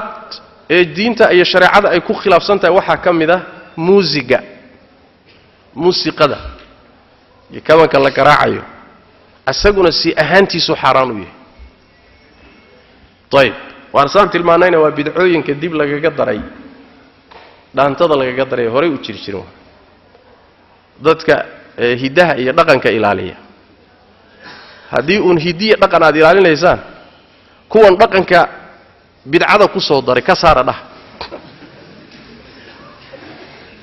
ee diinta iyo shariicada ay ku khilaafsan tahay waxa kamid ah muusiqada iyo kabanka la garaacayo asaguna si ahaantiisu xaraan u yahay طيب وارسان tilmaanayna waa bidcooyinka dib lagaga daray dhaantada lagaga daray horay u jiri jirin dadka hidaha iyo dhaqanka ilaaliya haddii uun hidiya dhaqan aad ilaalinaysaan kuwan dhaqanka bidcada ku soo daray ka saara dhah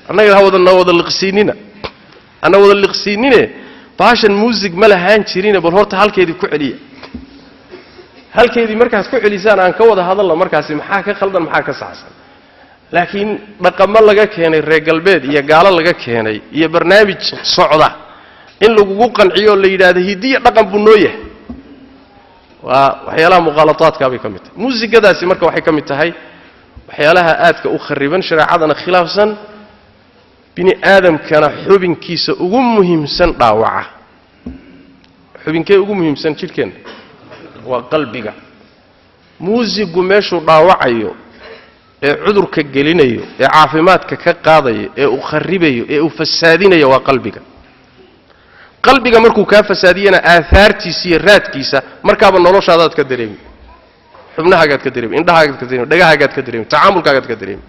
annaga wada liqsiinina ana wada liqsiinine baashan music ma lahaan jirin bal horta halkeedii ku celiya halkeedii markaas ku celisaan aan ka wada hadalno markaas maxaa ka khaldan maxaa ka saxsan laakiin dhaqamo laga keenay reer galbeed iyo gaalo laga keenay iyo barnaamij socda in lagu qanciyo la yiraahdo hidiya dhaqan buu noo yahay waa waxyaalaha muqaalataadka bay kamid tahay muusigadaasi marka waxay kamid tahay waxyaalaha aadka u khariban shariicadana khilaafsan bini aadamkana xubinkiisa ugu muhiimsan dhaawaca xubinkee ugu muhiimsan jidhkeena waa qalbiga muusigu meeshuu dhaawacayo ee cudurka gelinayo ee caafimaadka ka qaadayo ee uu kharibayo ee uu fasaadinayo waa qalbiga markuu ka fasaadiyana aahaartiisa iyo raadkiisa markaaba noloshaadaad ka dareemi xubnahaagaad ka dareemi indhahaagaad ka dareemi dhagahaagaad ka dareemi tacaamulkaagaad ka dareemi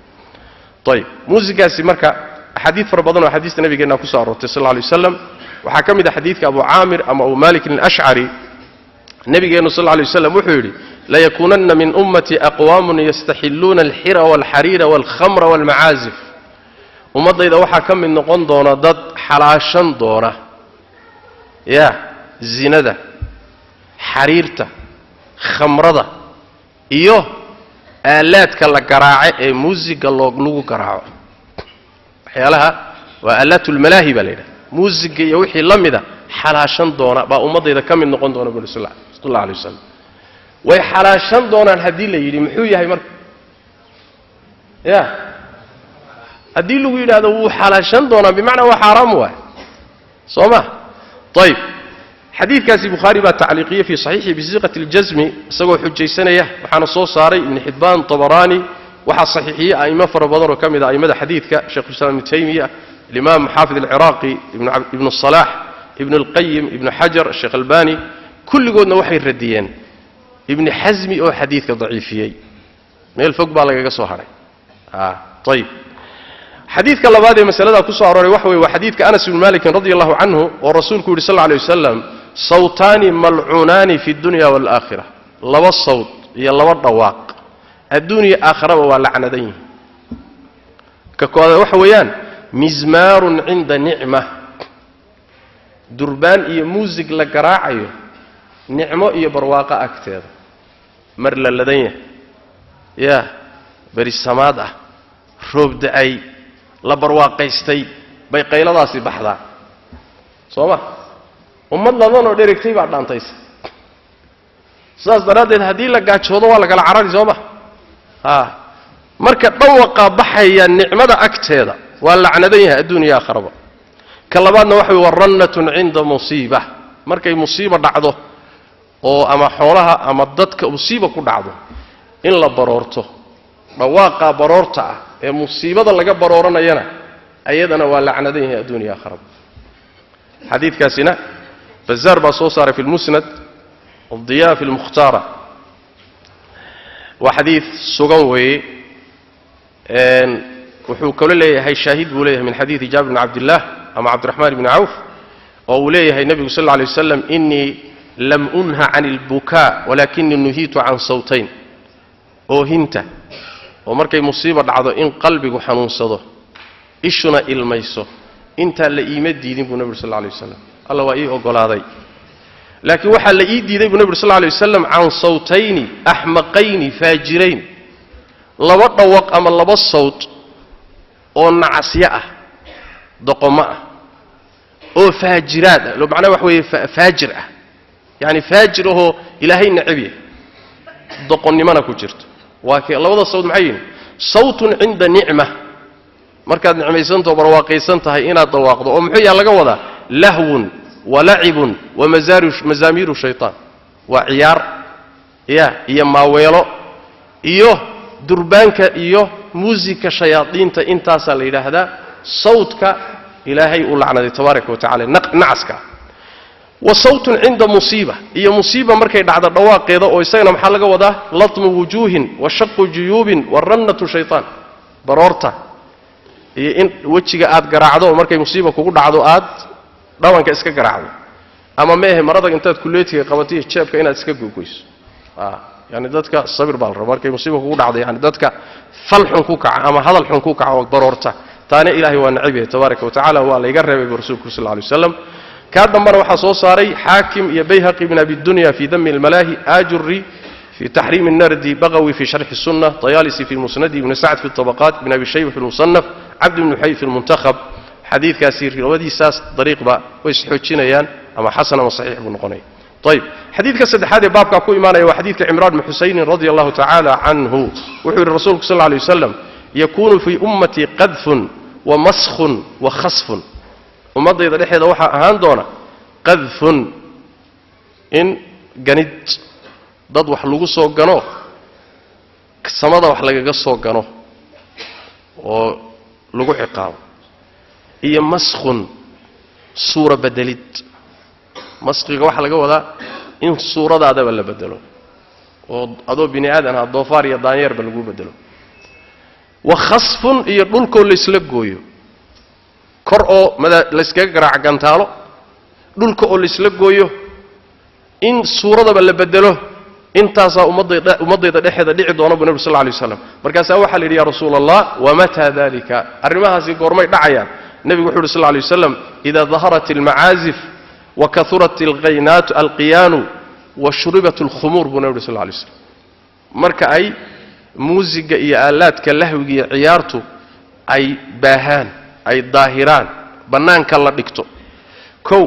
طيب muusigaasi marka xadiid fara badan oo xadiista nabigeena ku soo aroortay sallallahu alayhi wasallam waxa kamid ah xadiidka Abu Aamir ama Abu Malik al-Ash'ari nabigeena sallallahu alayhi wasallam wuxuu yiri la yakunanna min ummati aqwamun yastahilluna al-hira wal-harira wal-khamra wal-ma'azif ummadayda waxa kamid noqon doona dad xalaashan doona ya zinada xariirta khamrada iyo aalaadka la garaaco ee muusiga lagu garaaco waxyaalaha waa aalatul malaahi baa leeyahay muusiga iyo wixii lamida xalaashan doona baa ummadayda kamid noqon doona buu sallallahu alayhi wasallam way xalaashan doonaan hadii la yiri muxuu yahay marka ya hadii lagu yiraahdo wuu xalaashan doonaa bimaana waa xaraam waa sooma طيب حديث كاسي بخاري با تعليقيه في صحيحه بصيغه الجزم اسقو حجيسنيه وحنا سو ساري ابن حبان طبراني وحا صحيحيه ائمه فربدر كميده ائمه حديثك شيخ الاسلام ابن تيميه الامام حافظ العراقي ابن الصلاح ابن القيم ابن حجر الشيخ الباني كل قولنا وحي رديين ابن حزم او حديثك ضعيفيه ميل فوق با لغا سو هاري طيب حديثك لبعض مسألة كسر أروري وحوي وحديثك أنس بن مالك رضي الله عنه ورسولك صلى الله عليه وسلم صوتان ملعونان في الدنيا والآخرة لو الصوت يلا والرواق الدنيا آخرة ولعنتين كقول وحويان مزمار عند نعمة دربان إيه موزق لقراعيه نعمة إيه برواقة أكتر مر للذين يا بري السمادة روب دعي la barwaaqaystay bay qayladaasi baxdaa sooma ummad ladan oo dheregtay baa dhaantaysa saas daraadeed hadii la gaajoodo waa la kala carari sooma marka dhawaqa baxaya nicmada agteeda waa lacnadan yahay adduunyo aakhiraba kalabaadna waxa warannatun inda musiiba markay musiiba dhacdo oo ama xoolaha ama dadka musiiba ku dhacdo in la baroorto dhawaaqa baroorta ee musiibada laga barooranayana ayadana waa lacnadan yahay adduunyo aakhiraba xadiidkaasina bazaar baa soo saaray fi musnad الضياء في المختارة وحديث سوغان وي وحو كله هي شاهد وليه من حديث جابر بن عبد الله أما عبد الرحمن بن عوف ووليه النبي صلى الله عليه وسلم إني لم أنهى عن البكاء ولكني نهيت عن صوتين أوهنت ومركي مصيبة دعضو إن قلبك حنون صدو إشنا إلميسو إنت اللي إيمد ديني بنبي صلى الله عليه وسلم الله وإيه أقول هذا لكن وحا اللي إيدي بنبي صلى الله عليه وسلم عن صوتين أحمقين فاجرين لبا دوق أما لبا الصوت أو نعسياء دقماء أو فاجرات لو معناه وحوي فاجرة يعني فاجره إلهي نعبيه دقني ما نكوجرت واكي لبا الصوت معين صوت عند نعمة markaad nicmaysanto barwaaqaysantahay inaad dhawaaqdo oo muxuu yahay laga wada lahwun wala'ibun wa mazamiru shaytaan wa ciyaar iyo maaweelo iyo durbaanka iyo muusika shayaadiinta intaas la yiraahdaa sawtka ilaahay uu lacnaday tabaaraka wa taala nacaska wa sawtun inda musiiba iyo musiiba markay dhacdo dhawaaqeeda oo isagana maxaa laga wadaa latmu wujuhin wa shaqqu juyubin wa rannatu shaytaan baroorta iyo in wajiga aad garaacdo markay musiibo kugu dhacdo aad dhawanka iska garaacdo ama meehe marada intaad kuleetiga qabatay jeebka inaad iska googooyso yani dadka sabir baa raba markay musiibo kugu dhacdo yani dadka falxun ku kaca ama hadal xun ku kaca oo baroorta taana ilaahay waa nacibiye tabaaraka wa tacaala waa la iga reebay rasuulku sallallahu alayhi wasallam ka dambana waxa soo saaray Hakim iyo Bayhaqi ibn Abi Dunya fi Damm al-Malahi Ajurri في تحريم النردي بغوي في شرح السنة طيالسي في المسند ابن سعد في الطبقات ابن أبي شيبة في المصنف عبد بن حي في المنتخب حديث كاسير ودي ساس طريق با ويسحوتشينا يان أما حسن وصحيح بن قني طيب حديث كسد هذا باب كاكو إيمانا وحديث عمران بن حسين رضي الله تعالى عنه وحول الرسول صلى الله عليه وسلم يكون في أمتي قذف ومسخ وخصف ومضى إذا لحظة وحا أهان دونا قذف إن جند dad wax lagu soo gano samada wax lagaga soo gano oo lagu ciqaabo iyo maskhun suura bedelid masqiga waxa laga wadaa in suuradaada la bedelo oo adoo bini aadan ah doofaar iyo daanyeer ba lagu bedelo wa khasfun iyo dhulko la isla gooyo kor oo la iskaga garaac gantaalo dhulka oo la isla gooyo in suuradaba la bedelo intaas ummadayda dhexda dhici doona buu nabi sallallahu alayhi wasallam markaas waxa la yiri ya rasuulallah wa mata dalika arrimahaasi goormay dhacayaan nabigu wuxuu sallallahu alayhi wasallam idha dhaharat al-ma'azif wa kathurat al-ghaynat al-qiyan wa shuribat al-khumur buu nabi sallallahu alayhi wasallam marka ay muusiga iyo aalaadka lahwiga iyo ciyaartu ay baahan ay daahiraan banaanka la dhigto kow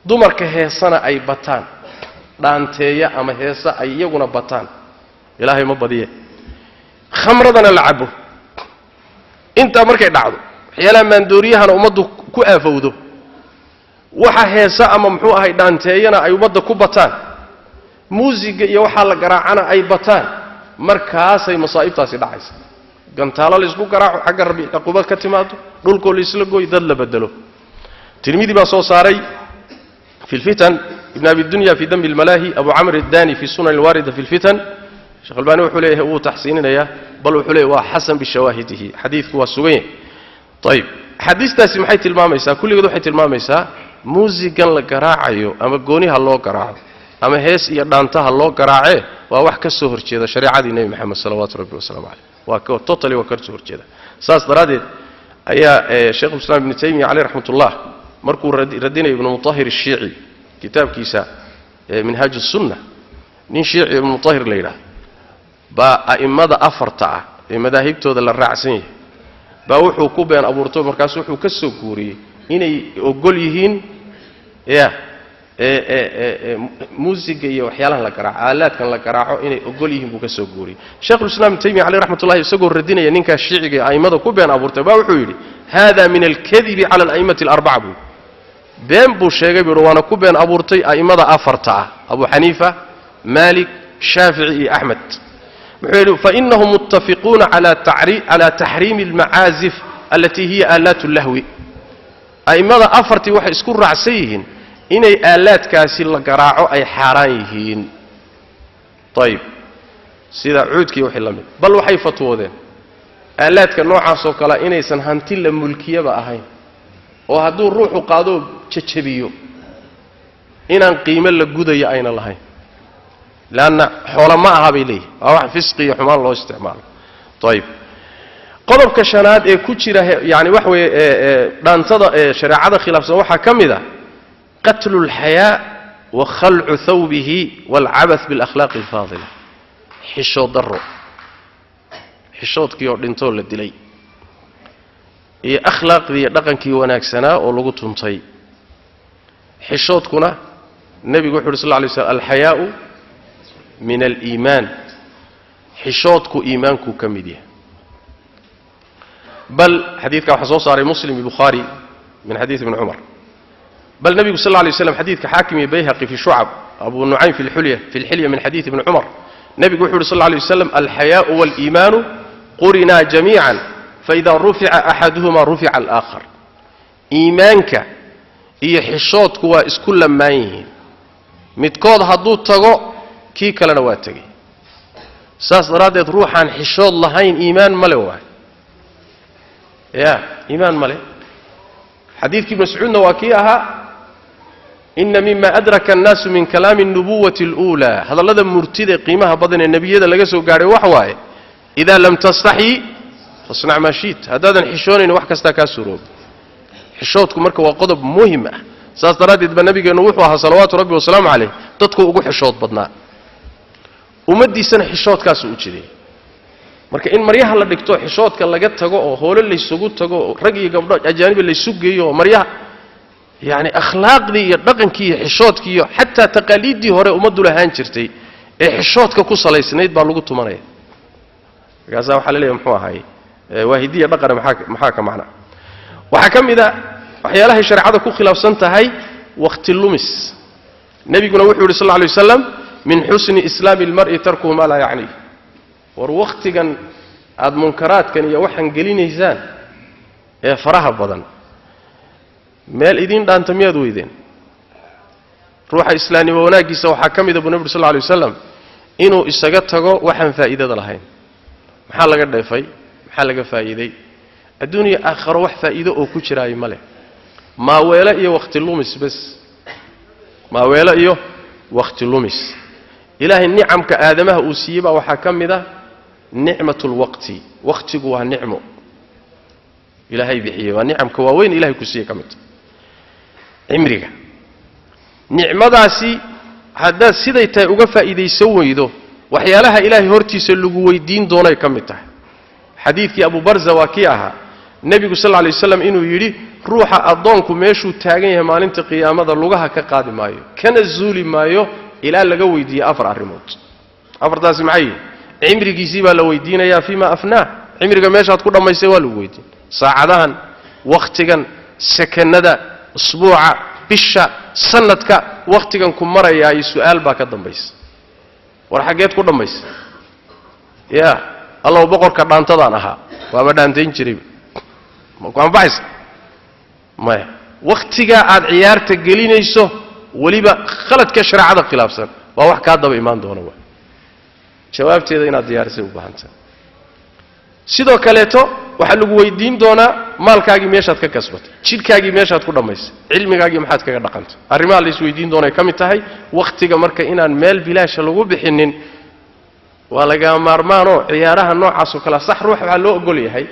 dumarka heesana ay bataan dhaanteeya ama heesa ay iyaguna bataan ilaahay ma badiye khamradana la cabo inta markay dhacdo waxyaalaha maandooriyahana ummaddu ku aafowdo waxa heesa ama muxuu ahay dhaanteeyana ay ummadda ku bataan muusiga iyo waxa la garaacana ay bataan markaasay masaa'ibtaasi dhacaysa gantaalo la isku garaaco xagga rabbi qubad ka timaado dhulkoo la isla gooy dad la bedelo tirmidhi baa soo saaray في الفتن ابن أبي الدنيا في دم الملاهي أبو عمرو الداني في السنن الواردة في الفتن شيخ الباني وحليه هو تحسيننا يا بل وحليه وحسن بشواهده حديث هو السوين طيب حديث تاسي محيط الماميسا كل يقول حيث الماميسا موزيقا لقراعيو أما قونيها الله قراعه أما هيس يردانتها الله قراعيه ووحك السهر كذا شريعة دي نبي محمد صلوات ربي وسلام عليه وكو توتالي وكر سهر كذا ساس درادي أيا شيخ الإسلام ابن تيمية عليه رحمة الله مركو ردينا ابن مطهر الشيعي كتاب كيسا منهاج السنة نين شيعي ابن مطهر ليلة با أئمة أفرطع مذاهبته ذا الرعسين با وحو كوبين أبو رطوب مركز وحو كسو كوري إني أقول يهين يا موسيقى وحيالها لكراع آلات كان لكراعه إني أقول يهين بكسو كوري شيخ الإسلام تيمي عليه رحمة الله يسقر ردينا ينينكا الشيعي أئمة كوبين أبو رطوب با وحو يلي هذا من الكذب على الأئمة الأربعة بو بين بو شيغي بيروانا كوبين ابورتي ائمه افرتا ابو حنيفه مالك شافعي احمد فانهم متفقون على تحريم المعازف التي هي آلات اللهو ائمه افرتي waxay isku raacsan inay aalaadkaasi la garaaco ay xaraan yihiin طيب sida cuudkii wixii lamid bal waxay fatwoodeen aalaadka noocaas oo kala inaysan hanti la mulkiyaba ahayn oo hadduu ruuxu qaado jajabiyo inaan qiimo la gudayo ayna lahayn laana xoolo ma aha bay leeyahay waa wax fisqi iyo xumaan loo isticmaalo طيب qodobka shanaad ee ku jira yani wax way dhaantada shariicada khilaafsan waxa kamida qatl al-haya wa khal'u thawbihi wal 'abath bil akhlaq al-fadila xishood daro xishoodkii oo dhinto la dilay iyo akhlaaqdii dhaqankii wanaagsanaa oo lagu tuntay xishoodkuna nabigu wuxuu sallallahu alayhi wasallam al-haya'u min al-iiman xishoodku iimaanku kamid yahay bal xadiidka waxa soo saaray muslim iyo bukhari min xadiis ibn umar bal nabigu sallallahu alayhi wasallam xadiidka hakim iyo bayhaqi fi shu'ab abu nu'aym fi al-hilya min xadiis ibn umar nabigu wuxuu sallallahu alayhi wasallam al-haya'u wal-iiman qurina jami'an فإذا رفع أحدهما رفع الآخر إيمانك إيه حشوتك وإسكول لما يهين متكود هدو تغو كي كلا نواتغي ساس رادت روحان حشود لهين إيمان ملوه يا إيمان ماله حديث كي مسعودنا واكيها إن مما أدرك الناس من كلام النبوة الأولى هذا الذي مرتد قيمها بدن النبي هذا لقسو قاري وحواي إذا لم تستحي فاصنع ما شئت هذا حشون إن وحكا استكاسرون حشوتكم مركا وقضب مهمة ساس ترادد بالنبي نوحوها صلوات ربي وسلام عليه تدكو أقو حشوت بدنا ومدي سنة حشوت كاسو أجري marka in maryaha la dhigto xishoodka laga tago oo hoolo la isugu tago rag iyo gabdho ajaanib la isugu geeyo maryaha yaani akhlaaqdii iyo dhaqankii iyo xishoodkii iyo hatta taqaliidii hore umadu lahaan jirtay ee xishoodka ku salaysnayd baa lagu tumanaya gaasa waxa la leeyahay muxuu ahaay waahidiya dhaqan maxaa ka macna waxa kamida waxyaalaha shariicada ku khilaafsan tahay waqti lumis nabiguna wuxuu yiri sallallahu alayhi wasallam min husni islaami almar'i tarkuhu ma la yaani war waqtigan aad munkaraadkan iyo waxan gelinaysaan ee faraha badan meel idin dhaanta miyaad weydeen ruuxa islaamnimo wanaagiisa waxa kamid ah nabi sallallahu alayhi wasallam inuu isaga tago waxan faa'iidada lahayn maxaa laga dheefay maxaa laga faa'iiday adduunyo aakhiro wax faa'iido oo ku jiraay male ma weela iyo waqti lumis bas ma weela iyo waqti lumis ilaahay ni'amka aadamaha uu siiyay baa waxa kamid ah نعمة الوقت وقتك هو نعمة إلهي بحيه ونعمك وين إلهي كسيه كمت عمرك نعمة داسي هذا سيدي تأوقف إذا يسوي ذو وحيالها إلهي هرتي سلقوا ويدين دوني كمته حديث أبو برزة واكيها النبي صلى الله عليه وسلم إنه يري روح أضونكم ميشو تاغيه مالنت قيامة لغها كقادم مايو كان الزولي مايو إلى لقوي دي أفر الريموت أفر داسي معي عمريكيسي baa la weydiinaya فيما أفناه عمريga meeshaad ku dhamaysay waa lagu weydiin saacadahan waqtigan sekanada usbuuca bisha sanadka waqtigan ku maraya ay su'aal baa ka dambaysa war xageed ku dhamaysay ya Allah boqorka dhaantadaan ahaa waaba dhaantayn jiray ma ku anfays ma waqtiga aad ciyaarta gelinayso waliba khaladka shariicada khilaafsan waa wax ka daba imaan doona jawaabteeda inaad diyaarisay u baahanta sidoo kaleeto waxa lagu weydiin doonaa maalkaagi meeshaad ka kasbatay jidhkaagi meeshaad ku dhamaysay cilmigaagi maxaad kaga dhaqantay arrimaha la is weydiin doonaa kamid tahay waqtiga marka inaan meel bilaash lagu bixinin waa laga maarmaano ciyaaraha noocaas oo kala sax ruux waxa loo ogol yahay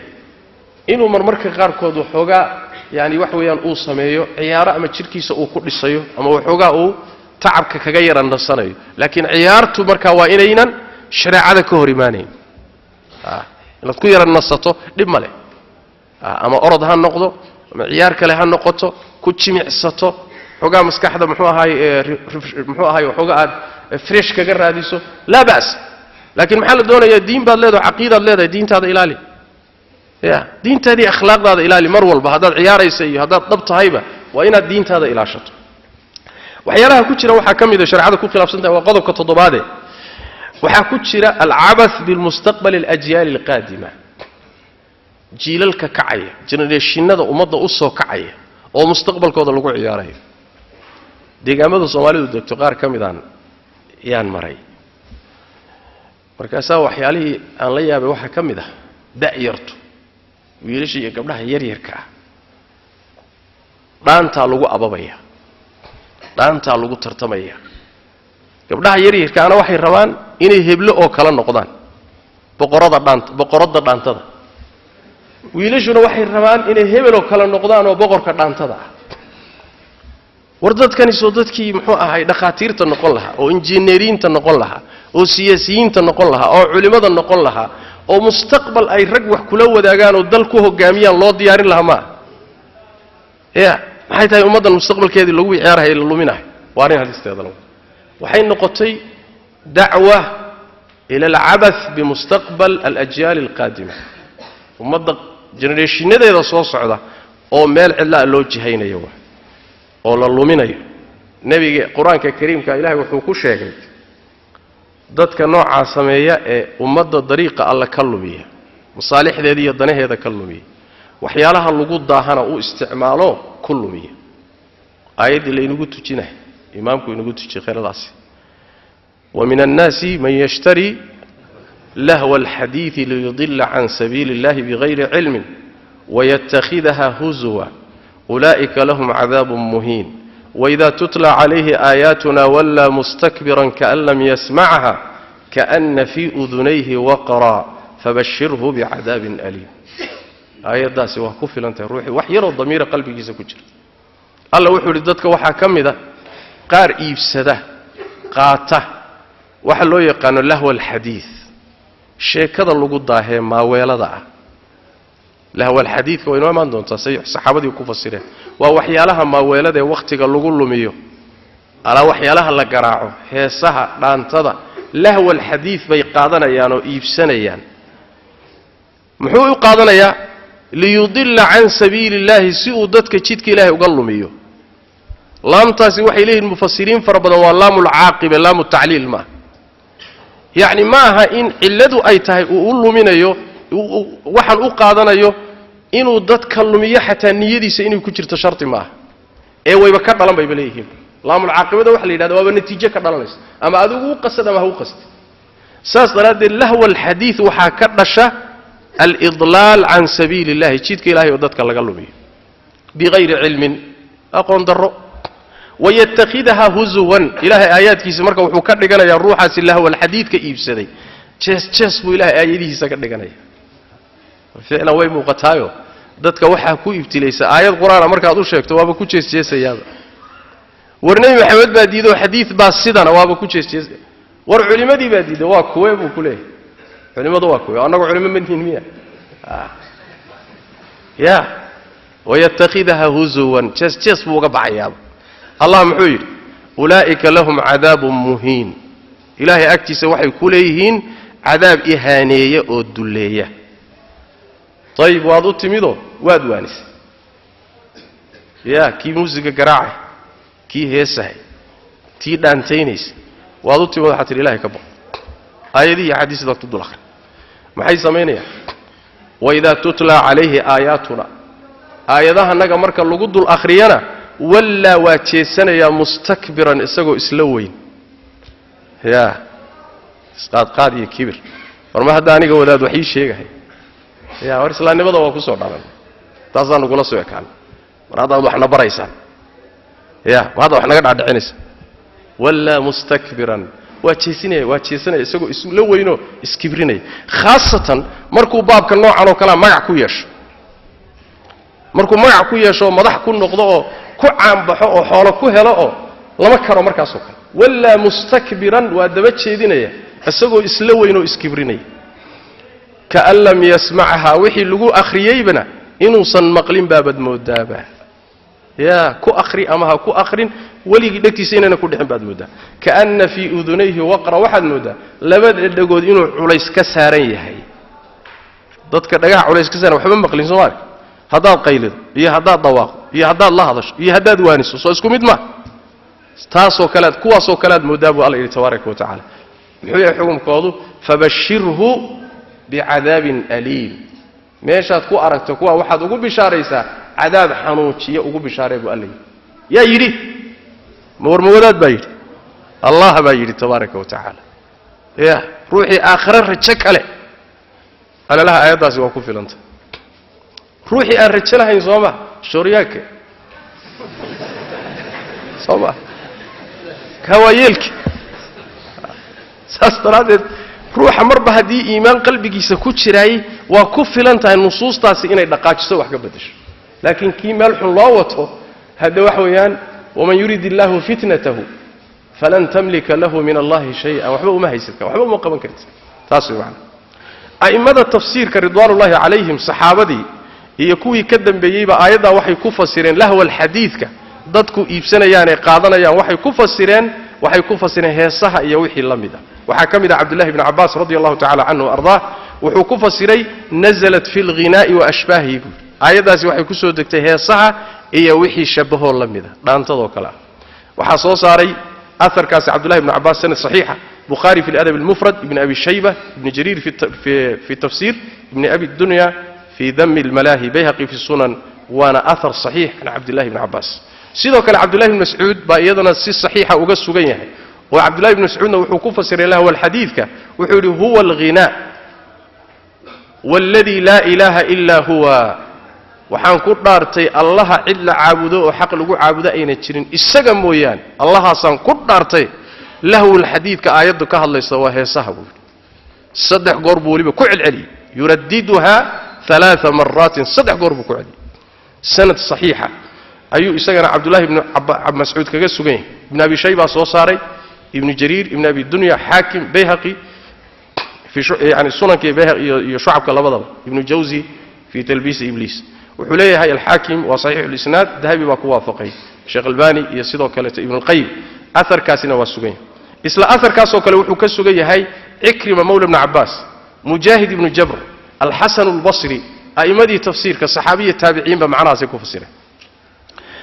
inuu marmarka qaar kood waxooga yaani wax weeyaan uu sameeyo ciyaaro ama jidhkiisa uu ku dhisayo ama waxooga uu tacabka kaga yaran nasanayo laakiin ciyaartu marka waa inaynan shariicada ka hor iimaaneen inaad ku yaran nasato dhib male ama orod ha noqdo ama ciyaar kale ha noqoto ku jimicsato xogaa maskaxda muxuu ahaay xogaa aad fresh kaga raadiso la baas laakiin maxaa la doonayaa diin baad leedahay aqeedaad leedahay diintaada ilaali ya diintaadii akhlaaqdaada ilaali mar walba hadaad ciyaarayso iyo hadaad dhab tahayba waa inaad diintaada ilaashato waxyaalaha ku jira waxa kamid ah shariicada ku khilaafsan tahay waa qodobka 7aad waxaa ku jira al-abath bil mustaqbal al-ajyal al-qadima jiilalka kacaya generationada umada u soo kacaya oo mustaqbalkooda lagu ciyaarayo deegaamada Soomaalidu degto qaar kamidaan yaan maray markaas waxyaalihii aan la yaabay waxa kamid ah da'yartu wiilasha iyo gabdhaha yar yarka dhaanta lagu ababaya dhaanta lagu tartamaya gabdhaha yar yarka ana waxay rabaan inay heblo oo kala noqdaan boqorada dhaantada wiilashuna waxay rabaan inay hebel oo kala noqdaan oo boqorka dhaantada war dadkani soo dadkii muxuu ahay dhaqaatiirta noqon lahaa oo injineeriinta noqon lahaa oo siyaasiyiinta noqon lahaa oo culimada noqon lahaa oo mustaqbal ay rag wax kula wadaagaan oo dal ku hogaamiyaan loo diyaarin lahaa ma ya maxay tahay ummadan mustaqbalkeedii lagu ciyaarahay la luminahay waarin hadisteeda lagu waxay noqotay dacwa ila al-abath bi mustaqbal al-ajyal al-qadima ummadda generationadeeda soo socda oo meel cidla loo jihaynayo oo la luminayo nabiga quraanka kariimka ilaahay wuxuu ku sheegay dadka nooca sameeya ee ummadda dariiqa alla ka lumiya masaalixdeeda iyo danaheeda ka lumiya waxyaalaha lagu daahana uu isticmaalo ku lumiya aayadii la inagu tujinay imaamku inagu tujiyay khayradaasi ومن الناس من يشتري لهو الحديث ليضل عن سبيل الله بغير علم ويتخذها هزوا أولئك لهم عذاب مهين وإذا تتلى عليه آياتنا ولى مستكبرا كأن لم يسمعها كأن في أذنيه وقرا فبشره بعذاب أليم آيات داسي وكفل أنت روحي وحيرا الضمير قلبي جيسا كجر الله وحو لددك وحا كمدا قار إيبسده قاته وحلو يقان له الحديث شيء كذا اللي قد داهي ما ويلده له الحديث وإنه ما عندهم تصيح صحابة يكون فسره ووحيالها ما ويلده وقتك اللي قل ميو على وحيالها اللي قراعه هي صحة لانتظى له الحديث بيقاضنا يانو إيبسنا يان محو يقاضنا يا ليضل عن سبيل الله سيء ضدك تشيدك إلهي وقل ميو لام تاسي وحي إليه المفسرين فربنا واللام العاقبة لام التعليل ما يعني maaha in ciladu ay tahay uu luminayo waxan u qaadanayo inuu dadka lumiyo xataa niyadiisa inuu ku jirto sharti maaha ee wayba ka dhalan bay leeyihiin laamul caaqibada waxa la yiraahdo waa natiijo ka dhalanaysa ama adigu u qasad ama uu qasad saas daraadee lahwa alhadith waxa ka dhasha al-idlal an sabilillah jidka ilaahay oo dadka laga lumiyo bighayri ilmin aqoon daro ويتخذها هزوا إلهي آيات كيس مركا وحو كدغنا يا روحا سله والحديث كيبسدي جس بو إلهي آياتيسا كدغنا فعلا way muuqataayo dadka waxa ku ibtilaysa aayad quraan marka aad u sheegto waaba ku jeesjeesayaba warnay maxamed baa diido xadiis baa sidana waaba ku jeesjeesay war culimadii baa diido waa kuwee buu ku leeyahay culimadu waa kuwee anagu culimo ma diin miya ya ويتخذها هزوا جس buu ga baxayaa الله محوير أولئك لهم عذاب مهين إلهي أكتس وحي كليهين عذاب إهانية أو الدلية طيب وادو تميدو واد وانس يا كي موسيقى قراعي كي هيسهي تي دانتينيس وادو تميدو حتى الإلهي كبه آية دي حديث ذات تبدو الآخر ما حي سمينيا وإذا تتلى عليه آياتنا آية ذا هناك مركا اللقود الآخريانا ولا واتيسنا يا مستكبرا اسقو اسلوين يا قاد كبر ورما هدا انيغا وداد وحي شيغاي يا war islaanimada waa ku soo dhalan taasaan ugu la soo ekaan warada waxna baraysan ya wada wax naga dhaadhicinaysa wala mustakbiran waajeesina isagoo isla weyno iskibrinay khaasatan markuu baabka noocan oo kala magac ku yeesho markuu magac ku yeesho madax ku noqdo oo ku caanbaxo oo xoolo ku helo oo lama karo markaas oo kale wala mustakbiran waa daba jeedinaya isagoo isla weyno iskibrinay ka allam yasma'ha wixii lagu akhriyayna inuu san maqlin baabad moodaaba ya ku akhri ama ha ku akhrin waligi dhagtiisa inana ku dhixin baad moodaa ka anna fi udunayhi waqra waxad moodaa labada dhagood inuu culays ka saaran yahay dadka dhagaha culays ka saaran waxba maqlin Soomaali hadaad qaylido iyo hadaad dawaaqo iyo hadaad la hadasho iyo hadaad waaniso soo isku mid ma taasoo kale kuwaasoo kale moodaa buu Allah tabaaraka wa taala muxuu yahay xukumkoodu fabashirhu bi'adabin alim meeshaad ku aragto kuwa waxaad ugu bishaaraysaa cadaab xanuujiyo ugu bishaaray buu Allah yaa yiri warmawadaad baa yiri Allah baa yiri tabaaraka wa taala ya ruuxi aakhira rajo kale ala laha aayadaasi waa ku filanta ruuxi aan rajo lahayn Soomaa shoriyaaka Soomaa kawaayelki saastaradeed ruuxa marba hadii iimaan qalbigiisa ku jiray waa ku filantahay nusuustaasi inay dhaqaajiso wax ka bedesho laakiin kii meel xun loo wato hada wax weeyaan waman yuridillahu fitnatahu falan tamlika lahu min allahi shay'an waxba uma haysadka waxba uma qaban kartid taas weeyaan aimada tafsiirka ridwaanullaahi calayhim saxaabadii iyo kuwii ka dambeeyayba aayada waxay ku fasireen lahwa alhadiithka dadku iibsanayaan ee qaadanayaan waxay ku fasireen heesaha iyo wixii lamida waxa kamida Abdullah ibn Abbas radiyallahu ta'ala anhu arda wuxuu ku fasiray nazalat fil ghinaa'i wa ashbahihi aayadaasi waxay ku soo degtay heesaha iyo wixii shabaho lamida dhaantado kala waxa soo saaray atharkaas Abdullah ibn Abbas sanad sahiha Bukhari fi al-adab al-mufrad ibn Abi Shaybah ibn Jarir fi tafsir ibn Abi ad-Dunya في ذم الملاهي بيهقي في السنن وانا اثر صحيح عن عبد الله بن عباس sidoo kale Abdullah ibn Mas'ud baa iyadana si saxiixa uga sugan yahay oo Abdullah ibn Mas'ud wuxuu ku fasiray lahu al-hadithka wuxuu yiri huwa al-ghina والذي لا اله الا هو waxaan ku dhaartay allaha cid la caabudo oo xaq lagu caabudo ayna jirin isaga mooyaan allahaasaan ku dhaartay lahwul xadiidka aayaddu ka hadlaysa waa heesaha buu saddex goor buu waliba ku celceliyay yuraddiduha ثلاث مرات صدح قرب كعدي سند صحيحة أيو إسقنا عبد الله بن مسعود كجسوجين ابن أبي شيبة صوصاري ابن جرير ابن أبي الدنيا حاكم بيهقي في يعني السنن كبيهقي يشعب كلام ابن جوزي في تلبيس إبليس وحليه هاي الحاكم وصحيح الإسناد ذهبي وكوافقي شيخ الباني يسيده كلة ابن القيم أثر كاسنا والسجين إسلا أثر كاسو كلو كسوجي هاي عكرمة مولى ابن عباس مجاهد ابن جبر الحسن البصري أئمة تفسير كالصحابية التابعين بمعنى سيكون فسره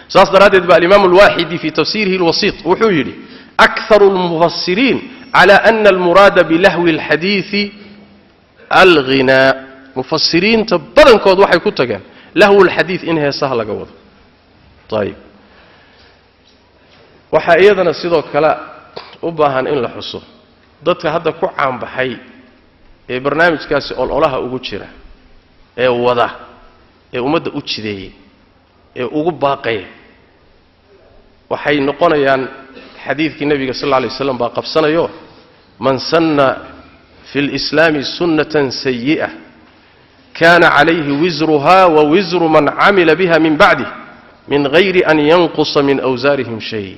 ساس درادت بالإمام الواحد في تفسيره الوسيط وحويري أكثر المفسرين على أن المراد بلهو الحديث الغناء مفسرين تبدن كود وحي كتغان لهو الحديث إنها سهلة قوض طيب وحا أيضا السيدو كلا أباهان إن لحصو ضدك هذا كعام بحي barnaamijkaasi ololaha ugu jira ee wada ee ummadda u jideeyay ee ugu baaqay waxay noqonayaan xadiidkii nabiga sallallahu alayhi wasallam baa qabsanayo man sanna fil islam sunnatan sayyi'ah kana alayhi wizruha wa wizru man amila biha min ba'dihi min ghayri an yanqusa min awzarihim shay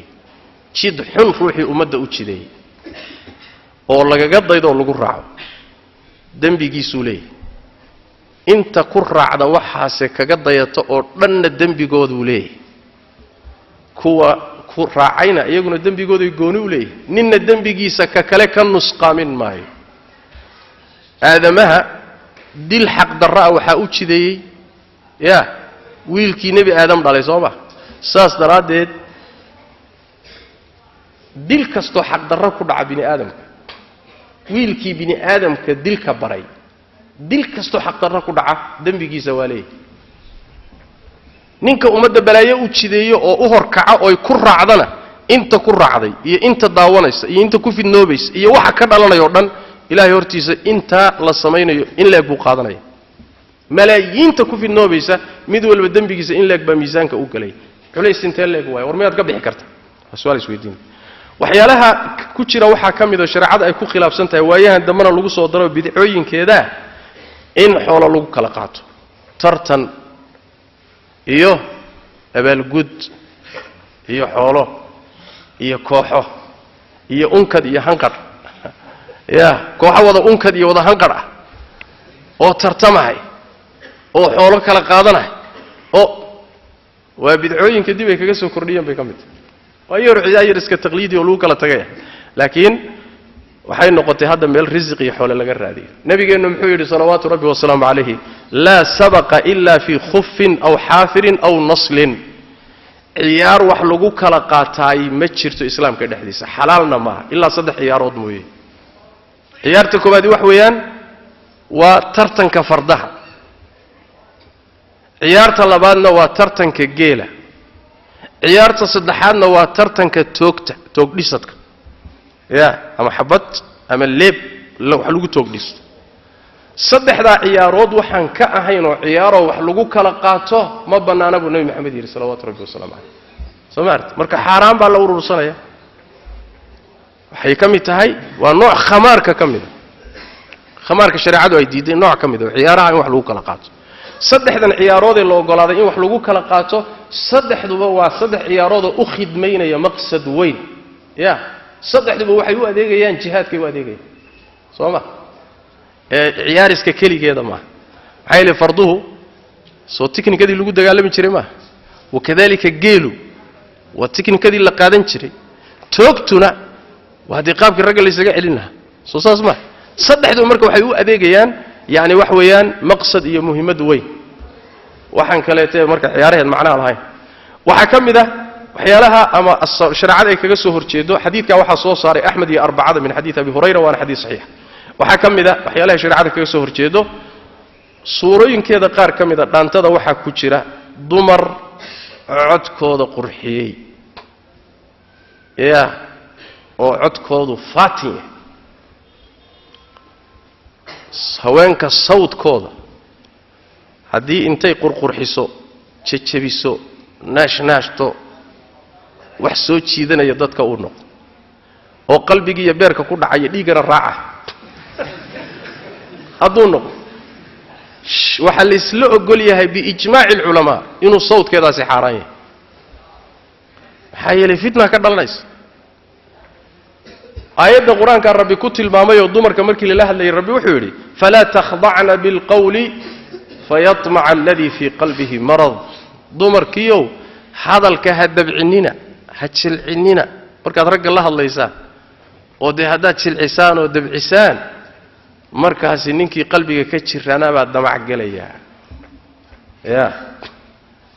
jid xun ruuxi ummadda u jideeyay oo lagaga daydo lagu raaco dembigiisu leeyahay inta ku raacda waxaase kaga dayato oo dhanna dembigoodu leeyahay kuwa ku raacayna iyaguna dembigoodu gooni u leeyahay ninna dembigiisa ka kale ka nusqaamin maayo aadamaha dil xaq darra waxa u jideeyay ya wiilkii nabi aadam dhalay sooba saas daraadeed dil kasto xaq darra ku dhaca bini aadamka wiilkii bini aadamka dilka baray dil kasto xaq darra ku dhaca dambigiisa waaleey ninka umada balaayo u jideeyo oo u horkaca oo ku raacdana inta ku raacday iyo inta daawanaysa iyo inta ku fidnoobaysa iyo waxa ka dhalanayo dhan ilaahay hortiisa inta la sameeynayo in leeg buu qaadanaya malaayiinta ku fidnoobaysa mid walba dambigiisa in leeg ba miisaanka u galay culays inta leeg waay war miyaad ka bixi kartaa su'aal isweydiin waxyaalaha ku jira waxa kamid ah shariicada ay ku khilaafsan tahay waayahan damana lagu soo daro bidcooyinkeeda in xoolo lagu kala qaato tartan iyo abaalgud iyo xoolo iyo kooxo iyo unkad iyo hanqar ya kooxo wada unkad iyo wada hanqar ah oo tartamahay oo xoolo kala qaadanay oo waa bidcooyinka dib ay kaga soo kordhiyeen bay kamid ويرعي رزق تقليدي ولوك لا تغيا لكن waxay noqotay hadda meel rizqi iyo xoolo laga raadiyo nabigeenu muxuu yiri salawaatu rabbi wa salaamu alayhi la sabaqa illa fi khuffin aw hafirin aw naslin ciyaar wax lagu kala qaatay ma jirto islaamka dhexdiisa xalaalna ma illa saddex ciyaarood mooyee ciyaarta koobaad wax weeyaan waa tartanka fardaha ciyaarta labaadna waa tartanka geela ciyaarta saddexaadna waa tartanka toog dhisadka ya ama xabad ama leeb wax lagu toog dhisto saddexda ciyaarood waxaan ka ahayn oo ciyaaro wax lagu kala qaato ma banaana buu nabi maxamed yiri salawaatu rabbi wa salaamu alayhi samaart marka xaraam baa la urursanaya waxay kamid tahay waa nooc khamaarka kamid khamaarka shariicadu ay diiday nooc kamid oo ciyaaraha in wax lagu kala qaato saddexdan ciyaarood ee loo ogolaaday in wax lagu kala qaato saddexduba waa saddex ciyaarood oo u khidmeynaya maqsad weyn ya saddexduba waxay u adeegayaan jihaadkay u adeegayaan sooma ciyaariska kaligeeda ma waxay leeyahay farduhu soo tiknikadii lagu dagaalami jiray ma wakadalika geelu waa tiknikadii la qaadan jiray toogtuna waa diqaabkii ragga la isaga celin lahaa soo saas ma saddexdu marka waxay u adeegayaan يعني وحويان مقصد iyo muhiimad weyn waxaan kaleetay marka ciyaaraheed macna lahayn waxa kamida waxyaalaha ama shariicada ay kaga soo horjeedo xadiidka waxa soo saaray Ahmad iyo arbacada min xadiis Abi Hurayra waa xadiis saxiix waxa kamida waxyaalaha shariicada kaga soo horjeedo suurooyinkeeda qaar kamida dhaantada waxa ku jira dumar codkooda qurxiyay oo codkoodu faatin haweenka sawdkooda haddii intay qurqurxiso jajabiso naashnaashto wax soo jiidanaya dadka uu noqdo oo qalbiga iyo beerka ku dhacaya dhiigana raaca hadduu noqdo waxa la isla ogol yahay biijmaaci ulama inuu sawdkeedaasi xaaraan yahay maxaa yeelay fitna ka dhalanaysa aayadda quraanka rabbi ku tilmaamay oo dumarka markii la hadlayay rabbi wuxuu yidhi falaa takhda'na bilqawli fayatmaca alladii fii qalbihi marad dumarkiyow hadalka ha dabcinina ha jilcinina markaad ragga la hadlaysaan oo dee haddaad jilcisaan oo dabcisaan markaasi ninkii qalbiga ka jirana baa damac gelayaa ya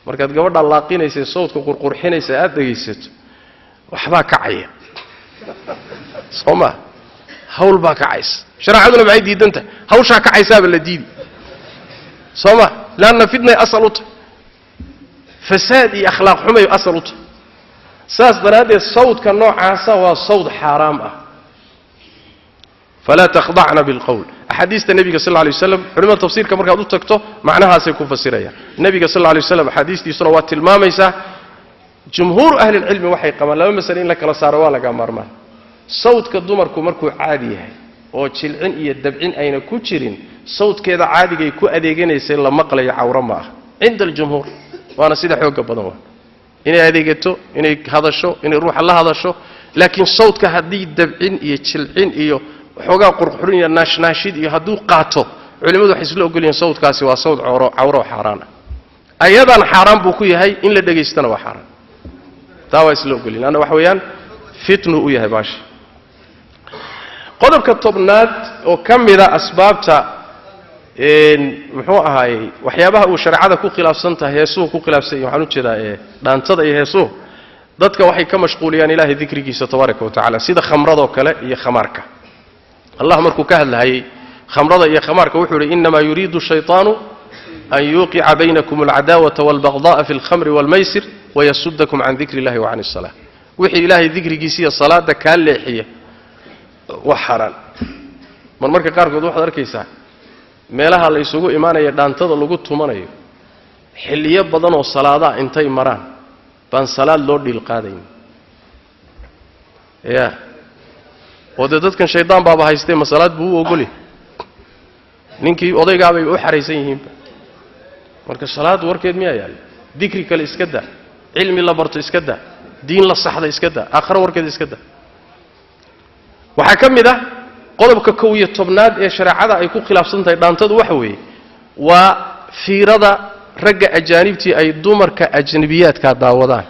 markaad gabadha laaqinaysa sawdka qurqurxinaysa aad dhageysato waxbaa kacaya soma hawl baa kacaysa sharaacaduna maxay diidanta hawshaa kacaysaaba la diidi soma laanna fitnay asal u tahay fasaad iyo akhlaaq xumay asal u tahay saas daraaddeed sawdka noocaasa waa sawd xaaraam ah falaa takhdacna bilqowl axaadiista nebiga sal lla lay waslam culimada tafsiirka markaad u tagto macnahaasay ku fasirayaan nebiga sal lla lay waslam axaadiistiisuna waa tilmaamaysaa jumhuuru ahlilcilmi waxay qabaan laba masale in la kala saaro waa laga maarmaan sawdka dumarku markuu caadi yahay oo jilcin iyo dabcin ayna ku jirin sawdkeeda caadigay ku adeeganaysay la maqlayo cawro ma ah cinda aljumhuur waana sida xooga badan waa inay adeegato inay hadasho inay ruuxa la hadasho laakiin sawdka haddii dabcin iyo jilcin iyo waxoogaa qurqurin iyo naashnaashid iyo hadduu qaato culimmadu waxay isla ogolyihiin sawdkaasi waa sawd cawro xaaraan ah ayadan xaaraan buu ku yahay in la dhegaystana waa xaaraan taa waa isla ogolyihin anna waxa weeyaan fitnu u yahay baashi qodobka tobnaad oo ka mida asbaabta muxuu ahaayey waxyaabaha uu shareecada ku khilaafsan tahay heesuhu ku khilaafsan yahay waxaan u jeedaa dhaantada iyo heesuhu dadka waxay ka mashquuliyaan ilaahay dikrigiisa tabaaraka wa tacaala sida khamradoo kale iyo khamaarka allah markuu ka hadlahayey khamrada iyo khamaarka wuxuu yidhi innamaa yuriidu shayطaanu an yuuqica baynakum alcadaawata wاlbagda'a fi اlkhamri wاlmaysir wayasudakum can dikri اllahi wa can الsalaa wixii ilaahay dikrigiisa iyo salaada kaa leexiya wax xaaraan marmarka qaarkood waxaad arkaysaa meelaha la isugu imaanaya dhaantada lagu tumanayo xilliyo badan oo salaadaa intay maraan baan salaad loo dhiil qaadayn ya oo dee dadkan shaydaan baaba haystee ma salaad buu u ogolyahay ninkii odaygaabay u xaraysan yihiinba marka salaad warkeed miyaa yaalla dikri kale iska daa cilmi la barto iska daa diin la saxda iska daa aakhiro warkeed iska daa waxaa ka mid ah qodobka 11aad ee shareecada ay ku khilaafsan tahay dhaantadu waxa weeye waa fiirada ragga ajaanibtii ay dumarka ajnabiyaadka daawadaan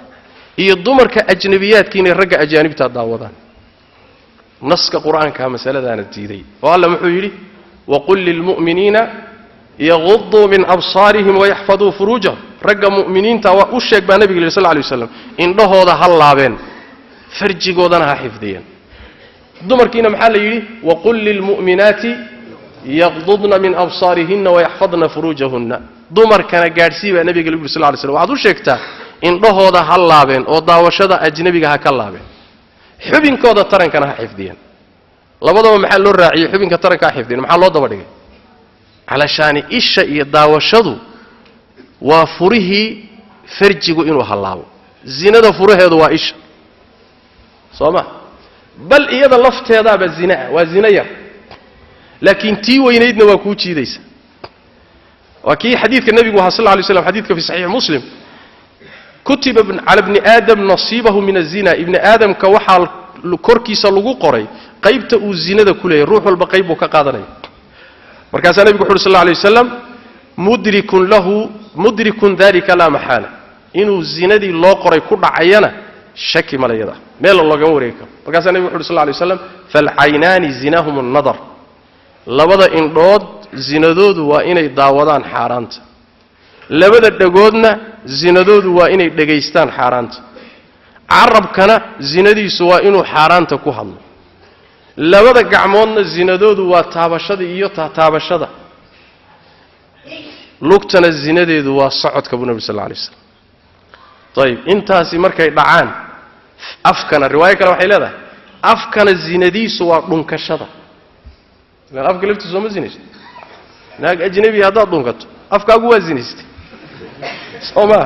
iyo dumarka ajnabiyaadkii inay ragga ajaanibta daawadaan naska quraanka masaladaana diiday oo Allah wuxuu yiri waqul lil mu'minina yaghuddu min absarihim wa yahfadhu furujahum ragga mu'miniinta waa u sheeg baa nabiga sallallahu alayhi wasallam indhahooda ha laabeen farjigoodana ha xifdiyeen dumarkiina maxaa la yidhi waqul lilmu'minaati yaqdudna min absaarihinna wayaxfadna furuujahunna dumarkana gaadhsii baa nabiga lagu yidhi sal ly slam waxaad u sheegtaa indhahooda ha laabeen oo daawashada ajnabiga ha ka laabeen xubinkooda tarankana ha xifdiyeen labadaba maxaa loo raaciyey xubinka taranka ha xifdiyeen maxaa loo daba dhigay calashaani isha iyo daawashadu waa furihii farjigu inuu hallaabo zinada furaheedu waa isha soo ma bal iyada lafteedaaba zinaa waa zina yar laakiin tii weynaydna waa kuu jiidaysa waa kii xadiidka nebigu ahaa sal lla lay slam xadiidka fi saxiix muslim kutiba cala bni aadam nasiibahu min azina ibni aadamka waxaa korkiisa lagu qoray qaybta uu zinada ku leeyahy ruux walba qayb buu ka qaadanaya markaasaa nebigu wuxu uhi sal lla alay wasalam mudrikun dalika laa maxaala inuu zinadii loo qoray ku dhacayana shaki male yada meel loogama wareegi karo markaasaa nebigu wuxu uhi sal lla alay waslam falcaynaani zinahum annadar labada indhood zinadoodu waa inay daawadaan xaaraanta labada dhagoodna zinadoodu waa inay dhegaystaan xaaraanta carabkana zinadiisu waa inuu xaaraanta ku hadlo labada gacmoodna zinadoodu waa taabashada iyo taabashada lugtana zinadeedu waa socodka buu nabi sal lla alay waslam ayib intaasi markay dhacaan afkana riwaayo kale waxay leedahay afkana zinadiisu waa dhunkashada ilaan afka laftiisu sooma zinayso naag ajnabi haddaad dhunkato afkaagu waa zinaystay sooma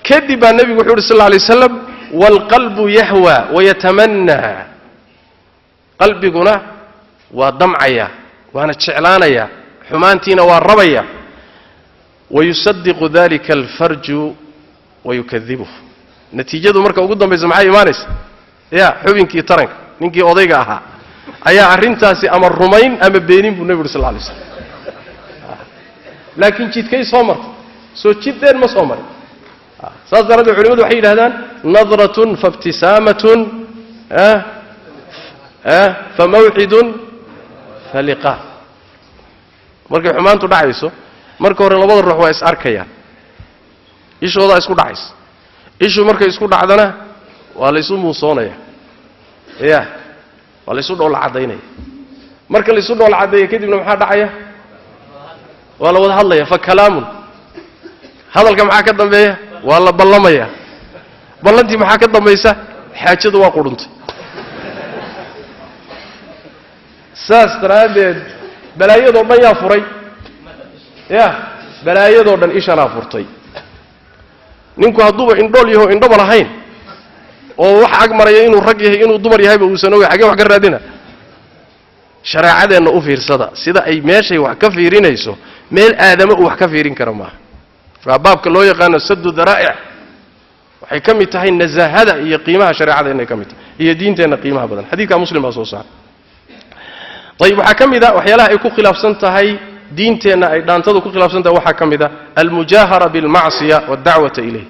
kadib baa nabigu wuxuu yidhi sallallahu alayhi wasallam walqalbu yahwa wayatamanna qalbiguna waa damcaya waana jeclaanaya xumaantiina waa rabaya wayusaddiqu dhalika alfarju wayukadhibuhu natiijadu marka ugu dambaysa maxay iimaanaysa ya xubinkii taranka ninkii odayga ahaa ayaa arintaasi ama rumayn ama beenin buu nabigu sallallahu alayhi wasallam laakiin jidkay soo martay soo jideen ma soo marin saas daraadeed culimadu waxay yidhaahdaan nadratun fabtisaamatun famawcidun faliqaa markay xumaantu dhacayso marka hore labada ruux waa is arkayaan ishoodaa isku dhacaysa ishu markay isku dhacdana waa la isu muusoonaya ya waa la isu dhool cadaynaya marka la isu dhool cadeeyo kadibna maxaa dhacaya waa la wada hadlaya fa kalaamun hadalka maxaa ka dambeeya waa la ballamaya ballantii maxaa ka dambaysa xaajadu waa quruntay saas daraadeed balaayadoo dhan yaa furay ya balaayadoo dhan ishanaa furtay ninku hadduuba indhool yaho indhoba lahayn oo wax ag maraya inuu rag yahay inuu dumar yahayba uusan ogay xagee wax ka raadina shareecadeenna u fiirsada sida ay meeshay wax ka fiirinayso meel aadama uu wax ka fiirin kara maaha waa baabka loo yaqaano saddu daraa'ic waxay ka mid tahay nasaahada iyo qiimaha shareecada inay ka mid tahay iyo diinteenna qiimaha badan xadiidka muslim baa soo saaray طيب waxaa ka mid ah waxyaalaha ay ku khilaafsan tahay diinteenna ay dhaantadu ku khilaafsan tahay waxaa ka mid ah almujaahara bilmacsiya waddacwata ilayh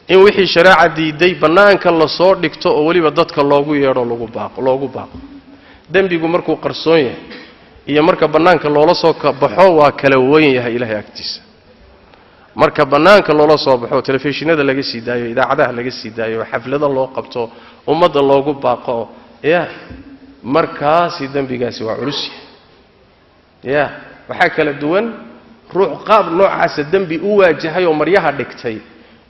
in wixii shareeca diiday bannaanka la soo dhigto oo weliba dadka loogu yeedho loogu baaqo dembigu markuu qarsoon yahay iyo marka bannaanka loola soo baxo waa kala weyn yahay ilaahay agtiisa marka bannaanka loola soo baxo telefishinada laga sii daayo idaacadaha laga sii daayo xaflada loo qabto ummadda loogu baaqo markaasi dembigaasi waa culus ya waxaa kala duwan ruux qaab noocaasa dembi u waajahay oo maryaha dhigtay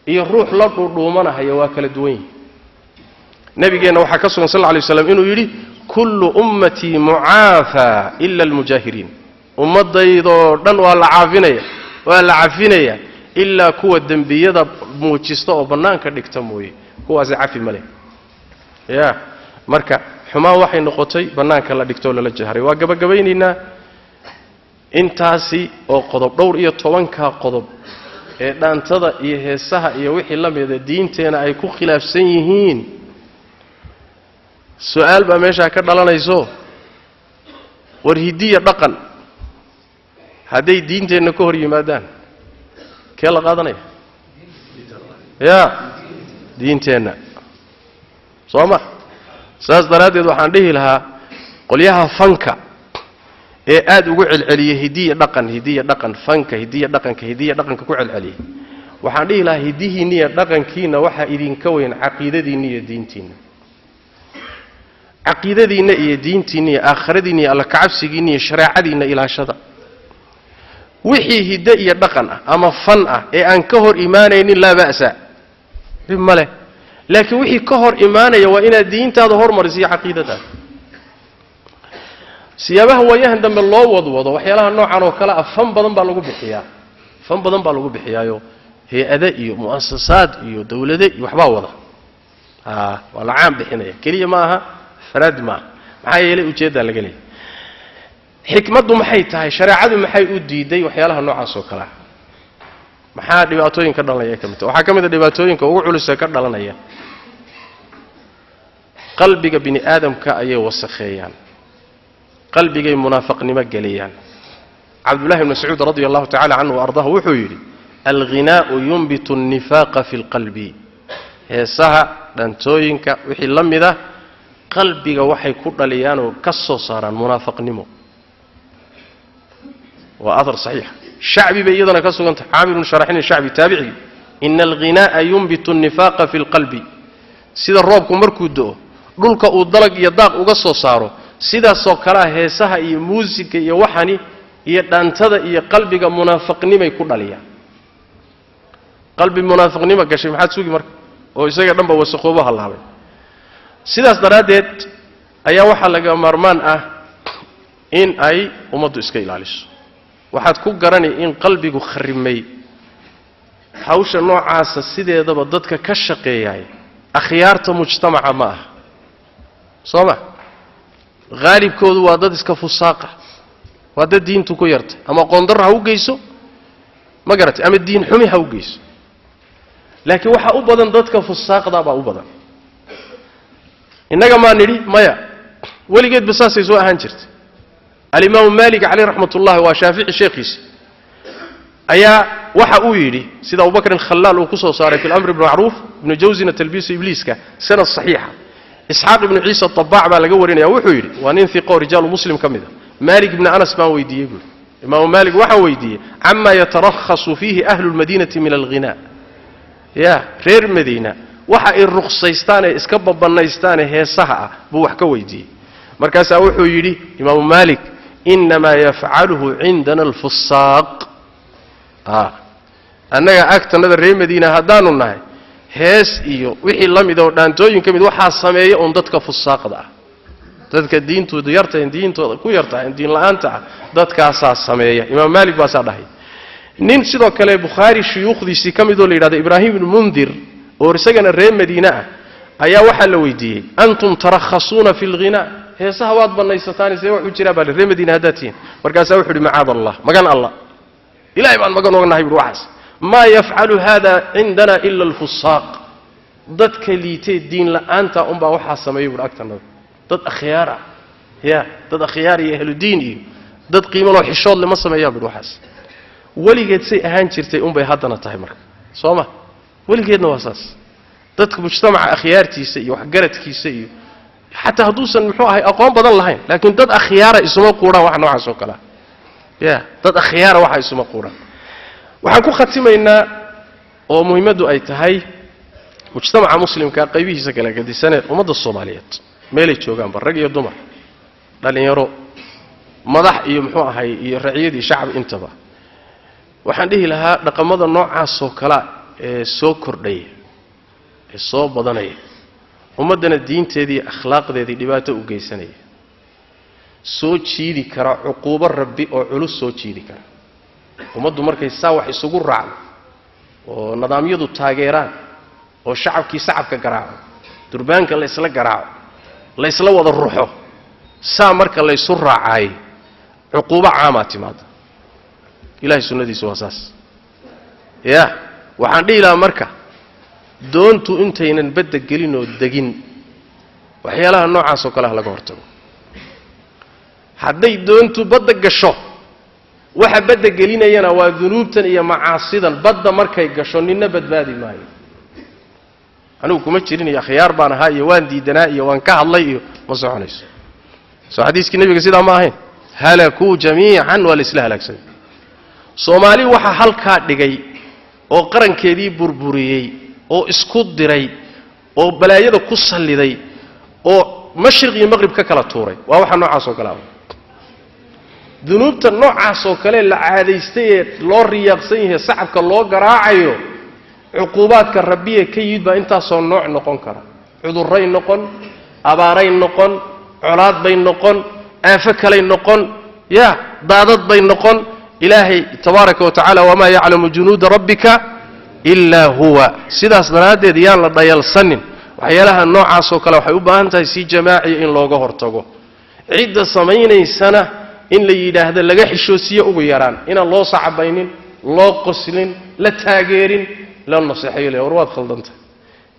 iyo ruux la dhuudhuumanahaya waa kala duwan yihin nabigeenna waxaa ka sugan sal lla alay waslam inuu yidhi kullu ummatii mucaafa ila almujaahiriin ummaddaydoo dhan waa la cafinaya ilaa kuwa dembiyada muujista oo bannaanka dhigta mooye kuwaasi cafi ma leh ya marka xumaan waxay noqotay bannaanka la dhigtoo lala jahray waa gabagabaynaynaa intaasi oo qodob dhowr iyo 10 qodob ee dhaantada iyo heesaha iyo wixii la mida diinteena ay ku khilaafsan yihiin su'aal baa meesha ka dhalanayso war hidiya dhaqan hadday diinteenna ka hor yimaadaan kee la qaadanaya ya diinteenna sooma saas daraadeed waxaan dhihi lahaa qolyaha fanka ee aad ugu celceliyay hidiya dhaqan fanka hidiya dhaqanka ku celceliyay waxaan dhihi lahaa hidihiina iyo dhaqankiina waxa idinka weyn caqiidadiina iyo diintiina caqiidadiina iyo diintiina iyo aakhiradiina iyo alla kacabsigiina iyo shariicadiina ilaashada wixii hidda iyo dhaqan ah ama fan ah ee aan ka hor iimaanaynin la ba'sa bimale laakiin wixii ka hor iimaanaya waa inaad diintaada hormariso caqiidadaada siyaabaha waayahan dambe loo wadwado waxyaalaha noocan oo kale ah fan badan baa lagu bixiyaayo hay-ada iyo mu'assasaad iyo dawlado iyo waxbaa wada waa la caan bixinaya keliya ma aha faraad maaha maxaa yeelay ujeeddaa laga leeyahay xikmaddu maxay tahay shareecadu maxay u diiday waxyaalaha noocaas oo kale ah maxaa dhibaatooyin ka dhalanaya ka mid waxaa ka mid ah dhibaatooyinka ugu culus ee ka dhalanaya qalbiga bini aadamka ayay wasakheeyaan qalbigay munaafiqnimo galiyaan cabdullaahi ibn mas'uud radiyallahu ta'ala anhu wardahu wuxuu yiri alghinaa'u yunbitu an-nifaaqa fi al-qalbi heesaha dhantooyinka wixii lamida qalbiga waxay ku dhaliyaan oo ka soo saaraan munaafiqnimo wa adar sahih shacbi bayadana ka suganta aamir ibn sharahin shacbi taabici inna al-ghinaa'a yunbitu an-nifaaqa fi al-qalbi sida roobku markuu doo dhulka uu dalag iyo daaq uga soo saaro sidaasoo kala heesaha iyo muusiga iyo waxani iyo dhaantada iyo qalbiga munaafiqnimay ku dhaliyaan qalbi munaafiqnimo gashay maxaad sugi marka oo isaga dhanba wasaqooba halaabay sidaas daraadeed ayaa waxa laga marmaan ah in ay umadu iska ilaaliso waxaad ku garani in qalbigu kharimay hawsha noocaasa sideedaba dadka ka shaqeeyay akhyaarta mujtamaca ma aha sooma gaalibkoodu waa dad iska fusaaqa waa dad diintu ku yartay ama qoondar ha u geyso ma garatay ama diin xumi ha u geyso laakiin waxa u badan dadka fusaaqda baa u badan innaga ma nidhi maya weligeed basaasay soo ahaan jirtay al-Imam Malik alayhi rahmatullahi wa Shafi'i sheekhiis ayaa waxa uu yidhi sida Abu Bakr al-Khallal uu ku soo saaray fil amr bil ma'ruf ibn Jawzina talbiis ibliiska sanad saxiixa Ishaq ibn Isa at-Tabbaa baa laga warinaya wuxuu yidhi waa nin thiqo rijaal muslim kamida Malik ibn Anas baa weydiiyay buu Imam Malik waxa weydiiyay amma yatarakhasu fihi ahlu al-madinati min al-ghina ya reer Madiina waxa ay ruqsaystaan ee iska babanaystaan heesaha buu wax ka weydiiyay markaas wuxuu yidhi Imam Malik inma yaf'aluhu 'indana al-fusaq annaga agtanada reer Madiina hadaanu nahay hees iyo wixii lamid oo dhaantooyin kamid waxa sameeyay on dadka fusaaqda dadka diintooda yartay diintooda ku yartay diin la'aanta dadkaas sameeya Imam Malik baa saadahay nin sidoo kale Bukhari shuyuukhdiisi kamid oo la yiraahdo Ibrahim ibn Mundir oo isagana reer Madiina ayaa waxa la weydiiyay antum tarakhasuna fil ghina heesaha waad banaysataan isee wax u jira baa reer Madiina hadaatiin markaas wuxuu yiri macaad Allah magan Allah ilaahay baan magan ognahay buu waxaas ma yaf'alu hada indana illa al-fusaq dadka liitay diin la'aanta baa waxa sameeyay buu agtanada dad akhyaara ya dad akhyaar iyo ahlu diin iyo dad qiimo loo xishood lama sameeyaan buu waxaas waligeed say ahaan jirtay bay haddana tahay marka sooma waligeedna waa saas dadka mujtamaca akhyaartiisa iyo waxgaradkiisa iyo حتى هدوسا محوها أقوم بدل لهين لكن ضد أخيارة اسمه قورا واحد نوع سوكلا يا ضد أخيارة واحد اسمه قورا وحنكون ختمة إن ومهمة أي تهاي مجتمع مسلم كقيبيه سكلا قد سنة ومضى الصوماليات ميلي تشوغان برقي الدمر لأن يرو مضح يمحوها هي الرعية شعب انتبه وحنده لها رقم مضى نوع سوكلا سوكر دي الصوب بدنيه ummadana diinteedii akhlaaqdeedii dhibaato u geysanay soo jiidi kara uquubo rabbi oo culus soo jiidi kara ummaddu markay saa wax isugu raacdo oo nidaamyadu taageeraan oo shacabka garaaco durbaanka la isla garaaco la isla wada ruuxo saa marka la isu raacay uquubo caama timaada ilaahay sunnadiisa wasaas ya waxaan dhiilaa marka doontu intaynan badda gelin oo degin waxyaalaha noocaas oo kale laga hortago hadday doontu badda gasho waxa badda gelinayana waa dunuubtan iyo macaasidan badda markay gasho ninna badbaadi maayo anigu kuma jirin iyo khiyaar baan ahaa iyo waan diidanaa iyo waan ka hadlay iyo ma soconayso soo xadiiskii nabiga sidaa ma ahayn halaku jamii'an wal isla halaksan Soomaali waxa halka dhigay oo qarankeedii burburiyay oo isku diray oo balaayada ku saliday oo mashriq iyo maghrib ka kala tuuray waa waxa noocaas oo kale ah dunuubta noocaas oo kale la caadaystay loo riyaaqsan yahay sacabka loo garaacayo uquubaadka rabbiye ka yidba inta soo nooc noqon kara cuduray noqon abaaray noqon colaad bay noqon aafa kale noqon ya daadad bay noqon ilaahi tabaaraka wa taala wama ya'lamu junuud rabbika إلا هو سيداس دراديد يان لا دايلسنين waxyaalaha noocaas oo kale waxay u baahan tahay si jamaaci in looga hortago ciidda sameeynaysan in la yiraahdo laga xishoosiyo ugu yaraan in loo sacabaynin loo qoslin la taageerin la naseexeeyo warwaad khaldanta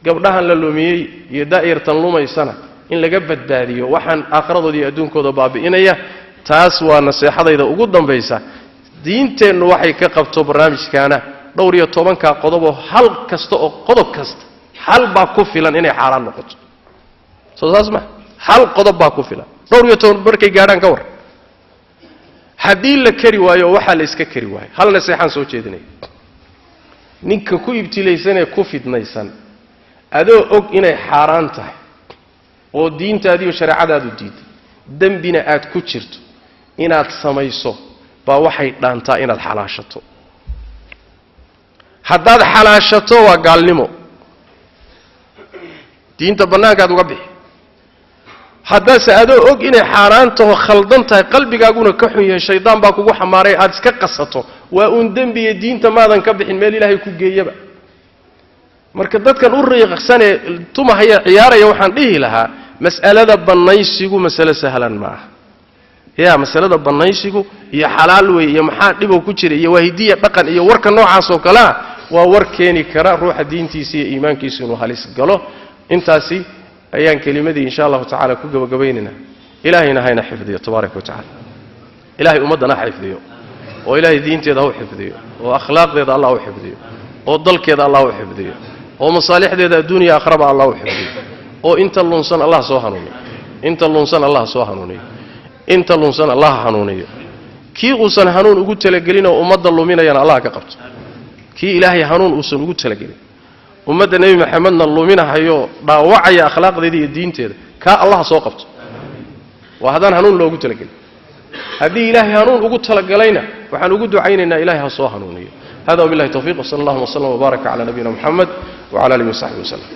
gabdhahan la lumiyay iyo daa'irtan lumaysana in laga badbaadiyo waxaan aakhiradood iyo adduunkooda baabi'inaya taas waa naseexadayda ugu dambaysa diinteennu waxay ka qabto barnaamijkaana dhowr iyo 10 ka qodob oo hal kasta oo qodob kasta hal baa ku filan inay xaraan noqoto soo saasma hal qodob baa ku filan dhowr iyo 10 markay gaaraan ka war hadii la kari waayo waxa la iska kari waayo hal naseexan soo jeedinay ninka ku ibtilaysan ee ku fidnaysan adoo og inay xaraan tahay oo diintaada iyo shariicadaadu diiday dambina aad ku jirto inaad samayso baa waxay dhaantaa inaad xalaashato haddaad xalaashato waa gaalnimo diinta banaankaad uga bixi haddaase adoo og inay xaaraantaho khaldan tahay qalbigaaguna ka xun yahay shaydaan baa kugu xamaaray aad iska qasato waa uun dembiya diinta maadan ka bixin meel ilaahay ku geeyaba marka dadkan u riiqsanee tumahaya ciyaaraya waxaan dhihi lahaa mas'alada bannaysigu mas'alo sahlan ma aha yaa mas'alada bannaysigu iyo xalaal wey iyo maxaa dhibow ku jira iyo waahidiya dhaqan iyo warka noocaas oo kale ah waa war keeni kara ruuxa diintiisa iyo iimaankiisa inuu halis galo intaasi ayaan kelimadii insha allahu tacaala ku gabagabaynaynaa ilaahayna hayna xifdiyo tabaaraka wa tacaala ilaahay ummaddana xifdiyo oo ilaahay diinteeda u xifdiyo oo akhlaaqdeeda allah u xifdiyo oo dalkeeda allah u xifdiyo oo masaalixdeeda adduuniya aakhiraba allah u xifdiyo oo inta lunsan allah soo hanuuniyo inta lunsan allah soo hanuuniyo inta lunsan allah hanuuniyo kii uusan hanuun ugu talagelin oo ummadda luminayana allah ka qabto kii ilaahay hanuun uusan ugu talagelin ummadda nebi maxamedna luminahayo dhaawacaya akhlaaqdeeda iyo diinteeda kaa allah soo qabto waa haddaan hanuun loogu talagelin haddii ilaahay hanuun ugu talagalayna waxaan ugu ducaynaynaa ilahay ha soo hanuuniyo hada wabillahi tawfiiq wasala allahuma wasallam wbaaraka cala nabiyina muxamed wcala alihi wasaxbihi wasallam